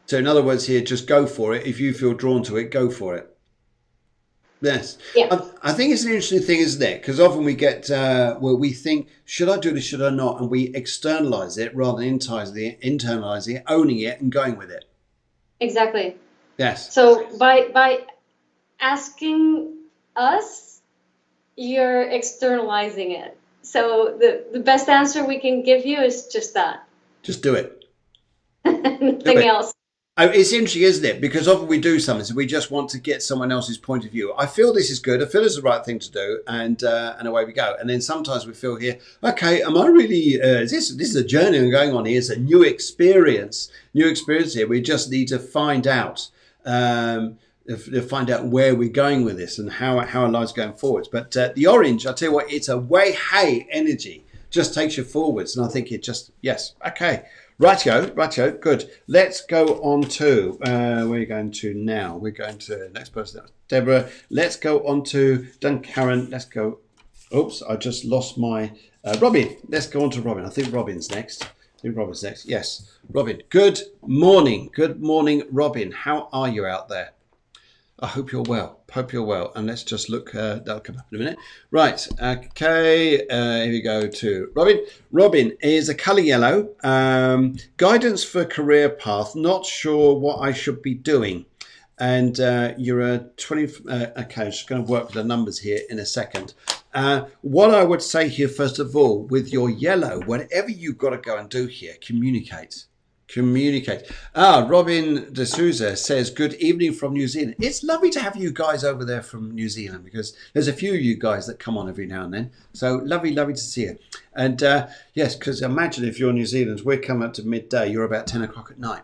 So in other words here, just go for it. If you feel drawn to it, go for it. Yes. Yeah. I think it's an interesting thing, isn't it? Because often we get where we think, should I do this, should I not? And we externalize it rather than internalizing it, owning it and going with it. Exactly. Yes. So by asking us, you're externalizing it. So the best answer we can give you is just that. Just do it. Nothing else. It's interesting, isn't it? Because often we do something, so we just want to get someone else's point of view. I feel this is good. I feel it's the right thing to do, and away we go. And then sometimes we feel here, okay, am I really? This is a journey I'm going on here. It's a new experience here. We just need to find out. Find out where we're going with this and how our lives going forwards. But the orange, I tell you what, it's a way hey energy, just takes you forwards. And I think it just, yes, okay, Rightio, good. Let's go on to, where are you going to now? We're going to next person, Deborah. Let's go on to done Karen. Let's go. Oops, I just lost my, Robin. Let's go on to Robin. I think Robin's next. Yes, Robin. Good morning, Robin. How are you out there? I hope you're well. And let's just look. That'll come up in a minute. Right. Okay. Here we go to Robin. Robin is a colour yellow. Guidance for career path. Not sure what I should be doing. And you're a 20. Okay. I'm just going to work with the numbers here in a second. What I would say here, first of all, with your yellow, whatever you've got to go and do here, communicate. Robin de Souza says, good evening from New Zealand. It's lovely to have you guys over there from New Zealand, because there's a few of you guys that come on every now and then. So lovely to see you. And yes, because imagine if you're New Zealand, we're coming up to midday, you're about 10 o'clock at night.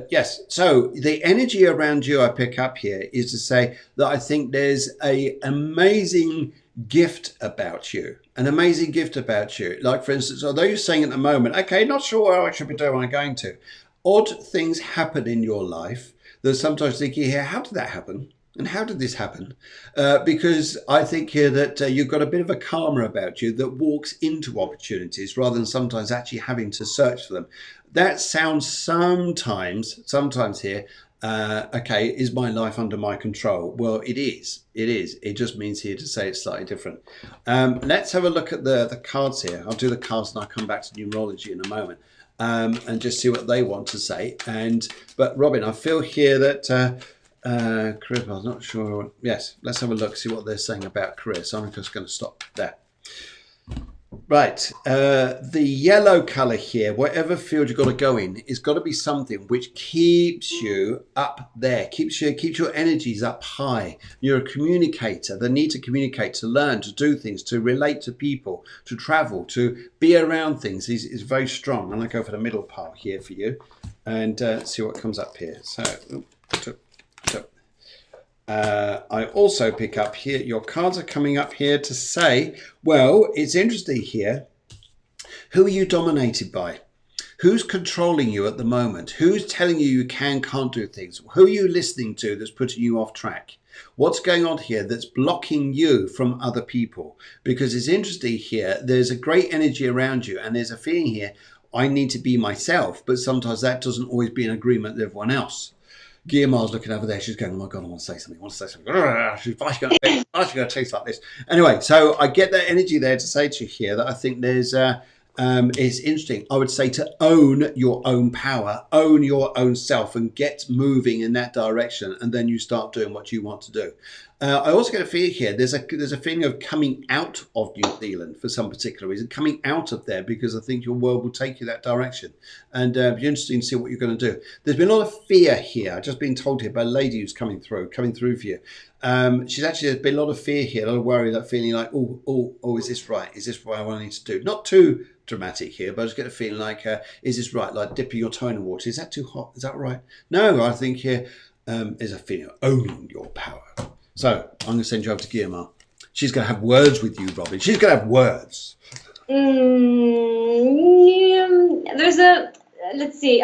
Yes, so the energy around you I pick up here is to say that I think there's an amazing gift about you. Like, for instance, although you're saying at the moment, okay, not sure how I should be doing what I'm going to, odd things happen in your life that sometimes think you hear, how did that happen? And how did this happen? Because I think here that you've got a bit of a karma about you that walks into opportunities rather than sometimes actually having to search for them. That sounds sometimes here, okay, is my life under my control? Well, it is. It just means here to say it's slightly different. Let's have a look at the cards here. I'll do the cards and I'll come back to numerology in a moment. And just see what they want to say. But Robin, I feel here that career path, not sure. Yes, let's have a look, see what they're saying about career. So I'm just going to stop there. Right, the yellow colour here, whatever field you've got to go in, is got to be something which keeps you up there, keeps your energies up high. You're a communicator. The need to communicate, to learn, to do things, to relate to people, to travel, to be around things is very strong. And I go for the middle part here for you, and see what comes up here. So. I also pick up here, your cards are coming up here to say, well, it's interesting here. Who are you dominated by? Who's controlling you at the moment? Who's telling you can't do things? Who are you listening to that's putting you off track? What's going on here that's blocking you from other people? Because it's interesting here, there's a great energy around you, and there's a feeling here, I need to be myself, but sometimes that doesn't always be in agreement with everyone else. Guillermo's looking over there. She's going, oh my God, I want to say something. Why is she going to taste like this? Anyway, so I get that energy there to say to you here that I think there's, it's interesting. I would say to own your own power, own your own self, and get moving in that direction. And then you start doing what you want to do. I also get a feeling here, there's a feeling of coming out of New Zealand for some particular reason, coming out of there, because I think your world will take you that direction. And it'll be interesting to see what you're going to do. There's been a lot of fear here. I've just been told here by a lady who's coming through for you. There's been a lot of fear here, a lot of worry, that feeling like, oh, is this right? Is this what I need to do? Not too dramatic here, but I just get a feeling like, is this right? Like dipping your toe in the water. Is that too hot? Is that right? No, I think here is a feeling of owning your power. So I'm going to send you over to Guillermo. She's going to have words with you, Robin. She's going to have words. Let's see.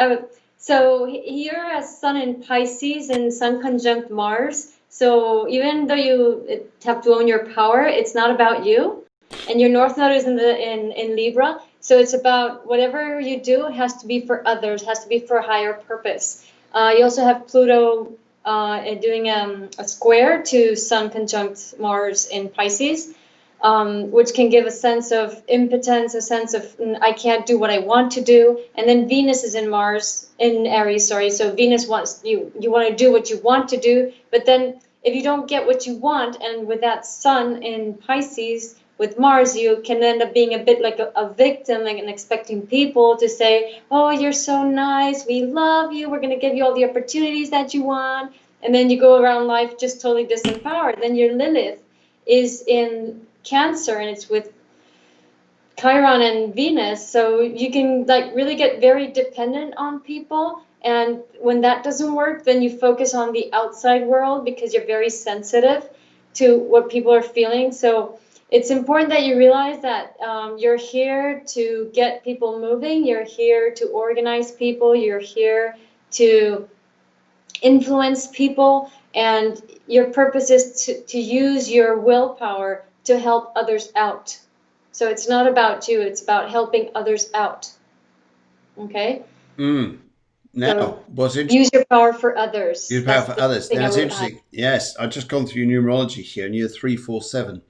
So here has Sun in Pisces and Sun conjunct Mars. So even though you have to own your power, it's not about you. And your North Node is in Libra. So it's about whatever you do has to be for others, has to be for a higher purpose. You also have Pluto doing a square to Sun conjunct Mars in Pisces, which can give a sense of impotence, a sense of I can't do what I want to do. And then Venus is in Aries, so Venus wants you want to do what you want to do, but then if you don't get what you want, and with that Sun in Pisces with Mars, you can end up being a bit like a victim, and expecting people to say, oh, you're so nice, we love you, we're going to give you all the opportunities that you want. And then you go around life just totally disempowered. Then your Lilith is in Cancer, and it's with Chiron and Venus. So you can really get very dependent on people. And when that doesn't work, then you focus on the outside world because you're very sensitive to what people are feeling. So it's important that you realize that you're here to get people moving. You're here to organize people. You're here to influence people. And your purpose is to use your willpower to help others out. So it's not about you. It's about helping others out. Okay? Now, So what's interesting? use your power for others. Use power That's for the others. thing Now I it's would add. interesting. Yes, I've just gone through numerology here, and you're 347.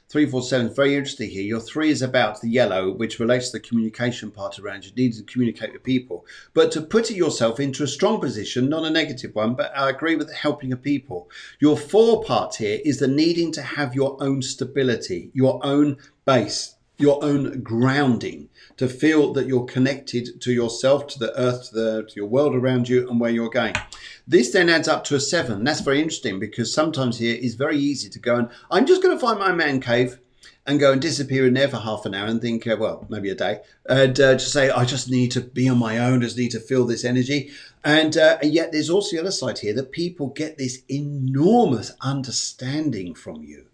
347, very interesting here. Your 3 is about the yellow, which relates to the communication part around you, needing to communicate with people. But to put yourself into a strong position, not a negative one, but I agree with helping of people. Your 4 part here is the needing to have your own stability, your own base, your own grounding, to feel that you're connected to yourself, to the earth, to your world around you, and where you're going. This then adds up to a 7. That's very interesting, because sometimes here it's very easy to go and I'm just going to find my man cave and go and disappear in there for half an hour and think, well, maybe a day, and just say, I just need to be on my own, just need to feel this energy. And yet there's also the other side here, that people get this enormous understanding from you.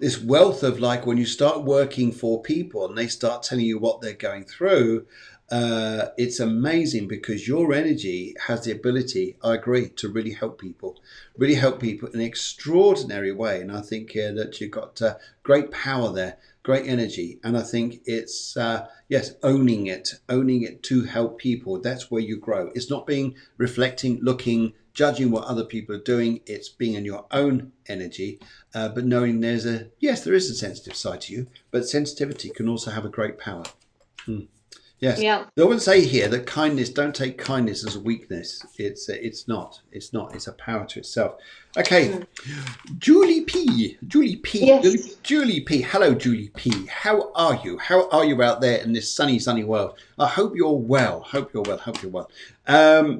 This wealth of, like, when you start working for people and they start telling you what they're going through, it's amazing, because your energy has the ability, I agree, to really help people in an extraordinary way. And I think that you've got great power there, great energy. And I think it's, yes, owning it to help people. That's where you grow. It's not being reflecting, looking, judging what other people are doing. It's being in your own energy, but knowing there is a sensitive side to you, but sensitivity can also have a great power. Yes. Yeah. I would say here that kindness, don't take kindness as a weakness. It's not. It's a power to itself. Okay. Julie P. Yes. Julie P. Hello, Julie P. How are you? How are you out there in this sunny world? I hope you're well.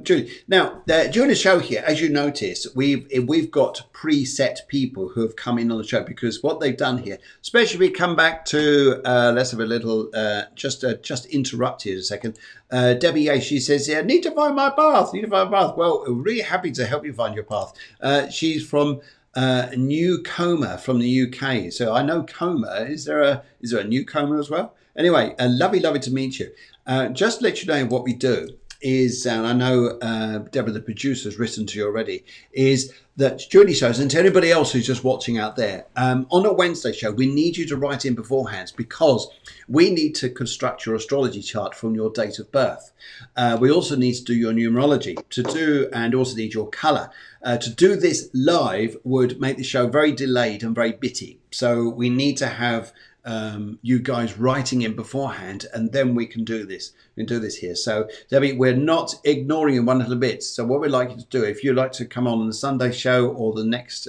Julie, now during the show here, as you notice, we've got preset people who have come in on the show, because what they've done here, especially if we come back to let's have a little just interrupt here a second. Debbie A, she says, yeah, need to find my path. Well, we're really happy to help you find your path. She's from New Coma from the UK. So I know Coma. Is there a New Coma as well? Anyway, lovely to meet you. Just to let you know what we do is, and I know Deborah, the producer, has written to you already, is that during these shows, and to anybody else who's just watching out there, on a Wednesday show, we need you to write in beforehand, because we need to construct your astrology chart from your date of birth. We also need to do your numerology, and also need your colour. To do this live would make the show very delayed and very bitty. So we need to have you guys writing in beforehand, and then we can do this. We can do this here. So Debbie, we're not ignoring you one little bit. So what we'd like you to do, if you'd like to come on the Sunday show or the next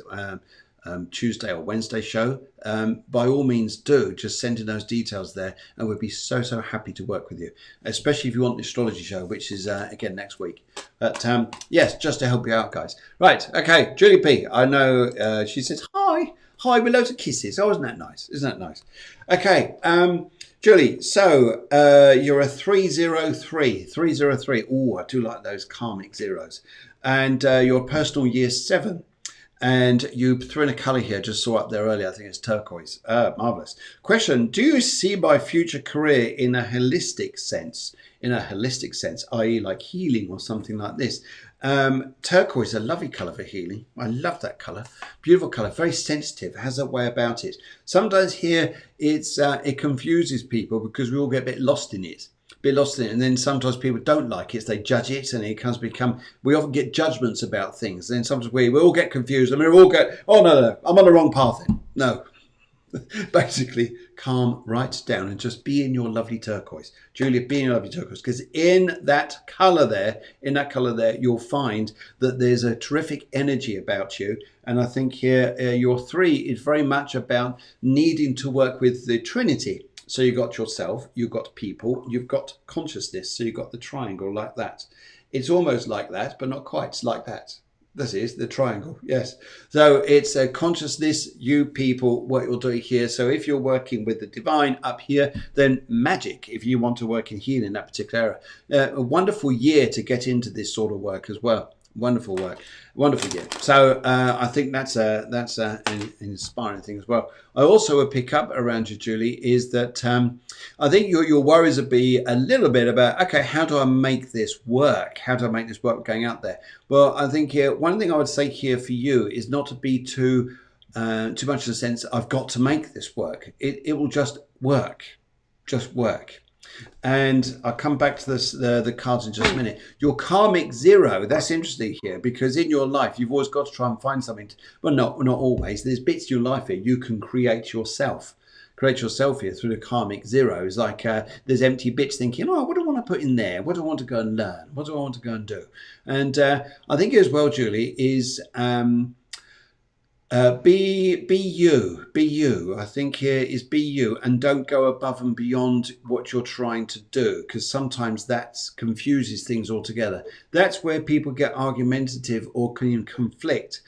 Tuesday or Wednesday show, by all means do. Just send in those details there, and we'd be so happy to work with you, especially if you want the astrology show, which is again next week. But yes, just to help you out, guys. Right, okay, Julie P, I know she says hi with loads of kisses. Oh, isn't that nice? Okay, Julie, so you're a 303. Oh, I do like those karmic zeros. And your personal year 7. And you threw in a colour here, just saw up there earlier, I think it's turquoise. Marvellous. Question, do you see my future career in a holistic sense, i.e. like healing or something like this? Turquoise is a lovely colour for healing. I love that colour. Beautiful colour, very sensitive, has a way about it. Sometimes here it confuses people, because we all get a bit lost in it. And then sometimes people don't like it, so they judge it, and we often get judgments about things. Then sometimes we all get confused, and we all go, oh no, I'm on the wrong path then. No. Basically, calm right down and just be in your lovely turquoise. Julia, be in your lovely turquoise, because in that colour there, you'll find that there's a terrific energy about you. And I think here, your 3 is very much about needing to work with the Trinity. So you've got yourself, you've got people, you've got consciousness. So you've got the triangle like that. It's almost like that, but not quite. It's like that. This is the triangle, yes. So it's a consciousness, you people, what you're doing here. So if you're working with the divine up here, then magic, if you want to work in healing, that particular area. A wonderful year to get into this sort of work as well. Wonderful work, wonderful gift. So I think that's an inspiring thing as well. I also would pick up around you, Julie, is that I think your worries would be a little bit about, okay, how do I make this work? How do I make this work going out there? Well, I think one thing I would say here for you is not to be too much in the sense I've got to make this work. It will just work, just work. And I'll come back to this, the cards in just a minute. Your karmic zero, that's interesting here, because in your life, you've always got to try and find something. Well, not always. There's bits of your life here you can create yourself. Create yourself here through the karmic zero. It's like there's empty bits thinking, oh, what do I want to put in there? What do I want to go and learn? What do I want to go and do? And I think as well, Julie, is... be you. I think here is be you, and don't go above and beyond what you're trying to do, because sometimes that confuses things altogether. That's where people get argumentative or can conflict,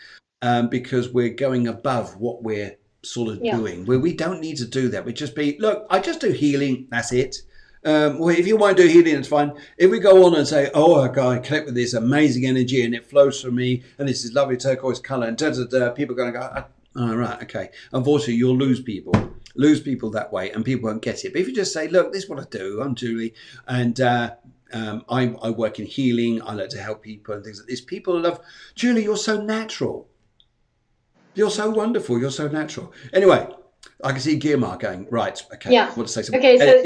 because we're going above what we're sort of doing. Where we don't need to do that. We just be, look, I just do healing. That's it. Well, if you want to do healing, it's fine. If we go on and say, oh, I connect with this amazing energy and it flows through me and this is lovely turquoise color and people are going to go, oh, right, okay. Unfortunately, you'll lose people that way, and people won't get it. But if you just say, look, this is what I do. I'm Julie, and I work in healing. I like to help people and things like this. People love, Julie, you're so natural. You're so wonderful. You're so natural. Anyway, I can see Guillemar going, right, okay. Yeah. Want to say something? Okay, so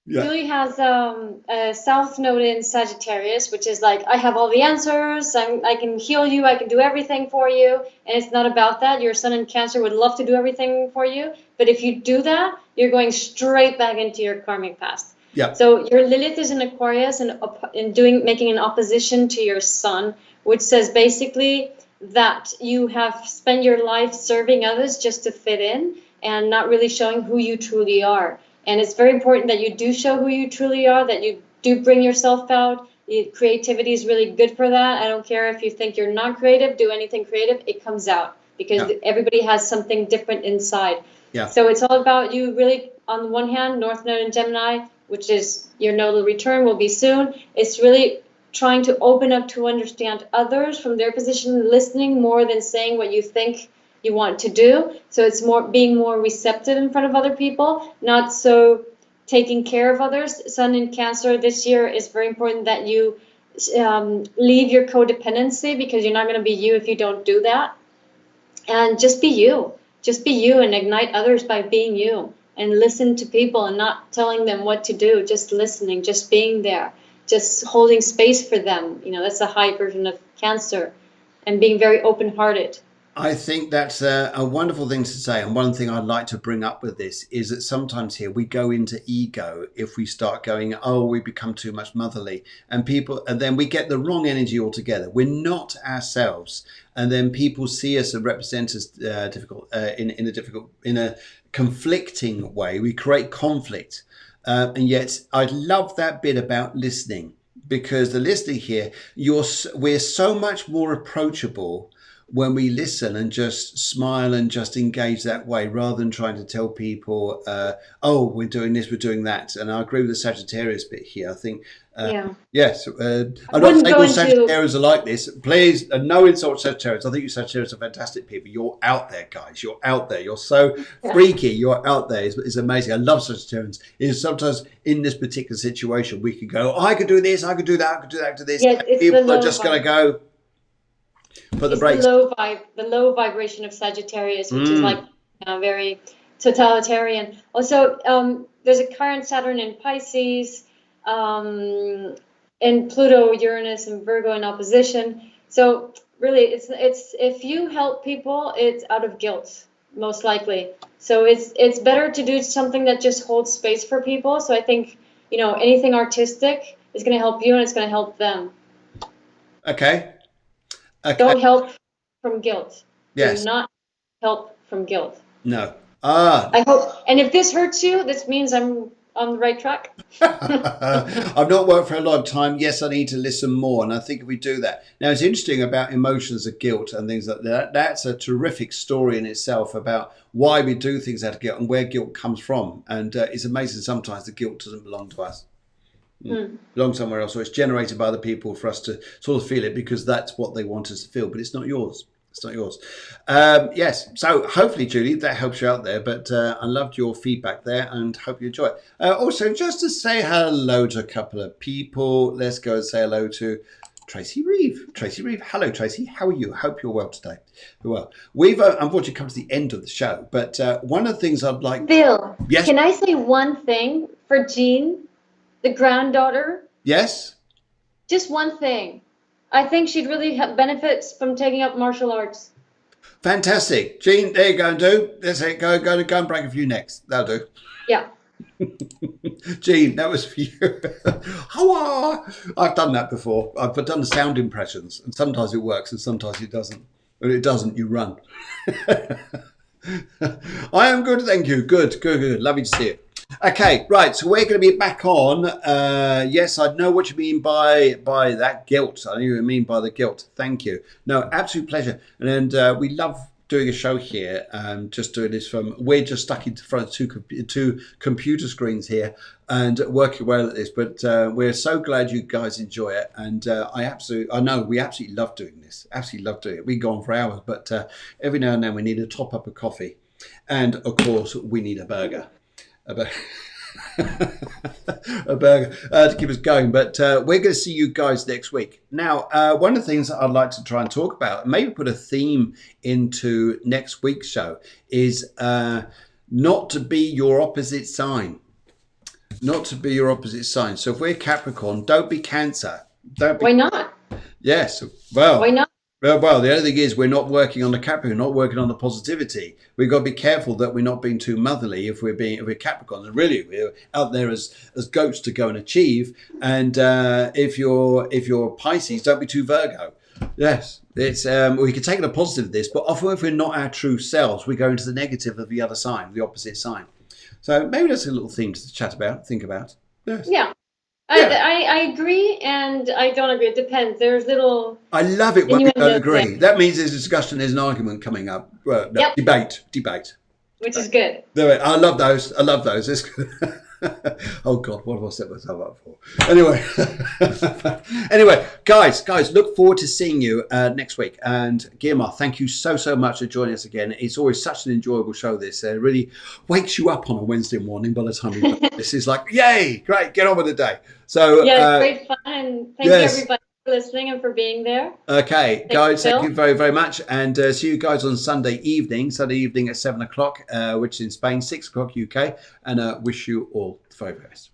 yeah. Julie has a South Node in Sagittarius, which is like, I have all the answers, I can heal you, I can do everything for you, and it's not about that. Your Sun in Cancer would love to do everything for you, but if you do that, you're going straight back into your karmic past. Yeah. So your Lilith is in Aquarius and making an opposition to your Sun, which says basically that you have spent your life serving others just to fit in and not really showing who you truly are. And it's very important that you do show who you truly are, that you do bring yourself out. Creativity is really good for that. I don't care if you think you're not creative, do anything creative, it comes out because everybody has something different inside. Yeah. So it's all about you really, on the one hand, North Node in Gemini, which is your nodal return will be soon. It's really trying to open up to understand others from their position, listening more than saying what you think you want to do. So it's more being more receptive in front of other people, not so taking care of others. Sun in Cancer this year is very important that you leave your codependency, because you're not going to be you if you don't do that. And just be you. Just be you and ignite others by being you, and listen to people and not telling them what to do, just listening, just being there, just holding space for them. You know, that's a high version of Cancer, and being very open-hearted. I think that's a wonderful thing to say. And one thing I'd like to bring up with this is that sometimes here we go into ego if we start going, oh, we become too much motherly, and then we get the wrong energy altogether. We're not ourselves. And then people see us and represent us in a conflicting way. We create conflict. And yet I love that bit about listening, because the listening here, we're so much more approachable when we listen and just smile and just engage that way, rather than trying to tell people, oh, we're doing this, we're doing that. And I agree with the Sagittarius bit here. I think, yes, I'm not saying all Sagittarius are like this. Please, no insult to Sagittarius. I think you Sagittarius are fantastic people. You're out there, guys. You're out there. You're so freaky. You're out there. It's amazing. I love Sagittarians. Is sometimes in this particular situation, we can go, oh, I could do this, I could do that, I could do that, I could do this. Yes, people are just going to go, put the brakes. The low vibration of Sagittarius, which is like very totalitarian. Also, there's a current Saturn in Pisces, and Pluto, Uranus, and Virgo in opposition. So really, it's if you help people, it's out of guilt, most likely. So it's better to do something that just holds space for people. So I think, you know, anything artistic is going to help you, and it's going to help them. Okay. Don't help from guilt. Yes. Do not help from guilt. No. I hope. And if this hurts you, this means I'm on the right track. I've not worked for a long time. Yes, I need to listen more. And I think if we do that. Now, it's interesting about emotions of guilt and things like that. That's a terrific story in itself about why we do things out of guilt and where guilt comes from. And it's amazing sometimes the guilt doesn't belong to us. Belongs somewhere else, or it's generated by other people for us to sort of feel it because that's what they want us to feel, but it's not yours. It's not yours. Yes. So hopefully, Julie, that helps you out there. But I loved your feedback there and hope you enjoy it. Also, just to say hello to a couple of people, let's go and say hello to Tracy Reeve. Tracy Reeve. Hello, Tracy. How are you? Hope you're well today. Well, we've unfortunately come to the end of the show. But one of the things I'd like... Bill, yes? Can I say one thing for Jean, the granddaughter? Yes? Just one thing. I think she'd really have benefits from taking up martial arts. Fantastic. Jean, there you go and do. That's it. Go and break a few necks. That'll do. Yeah. Jean, that was for you. I've done that before. I've done the sound impressions, and sometimes it works and sometimes it doesn't. When it doesn't, you run. I am good, thank you. Good. Lovely to see you. Okay, right, so we're going to be back on. Yes, I know what you mean by that guilt. I know what you mean by the guilt. Thank you. No, absolute pleasure. And we love doing a show here. Just doing this we're just stuck in front of two computer screens here and working well at this. But we're so glad you guys enjoy it. And I know we absolutely love doing this. Absolutely love doing it. We go on for hours, but every now and then we need to top up a coffee. And of course, we need a burger. A burger to keep us going, but we're going to see you guys next week. Now, one of the things that I'd like to try and talk about, maybe put a theme into next week's show, is not to be your opposite sign. Not to be your opposite sign. So if we're Capricorn, don't be Cancer. Why not? Yes. Well, why not? Well, the only thing is we're not working on the Capricorn, not working on the positivity. We've got to be careful that we're not being too motherly if we're Capricorn. And really, we're out there as goats to go and achieve. And if you're Pisces, don't be too Virgo. Yes, it's we can take the positive of this, but often if we're not our true selves, we go into the negative of the other sign, the opposite sign. So maybe that's a little theme to chat about, think about. Yes. Yeah. I agree and I don't agree. It depends. There's little... I love it when we don't agree. That means there's a discussion, there's an argument coming up. Well, no, yep. Debate. Which is good. I love those. It's good. Oh God, what have I set myself up for? Anyway, guys, look forward to seeing you next week. And Guillermo, thank you so much for joining us again. It's always such an enjoyable show. This it really wakes you up on a Wednesday morning. By the time we this is like, yay, great, get on with the day. So yeah, it's great fun. And thank you everybody for listening and for being there. Okay, guys, thank you very much, and see you guys on Sunday evening at 7 o'clock, which is in Spain, 6 o'clock UK, and wish you all the very best.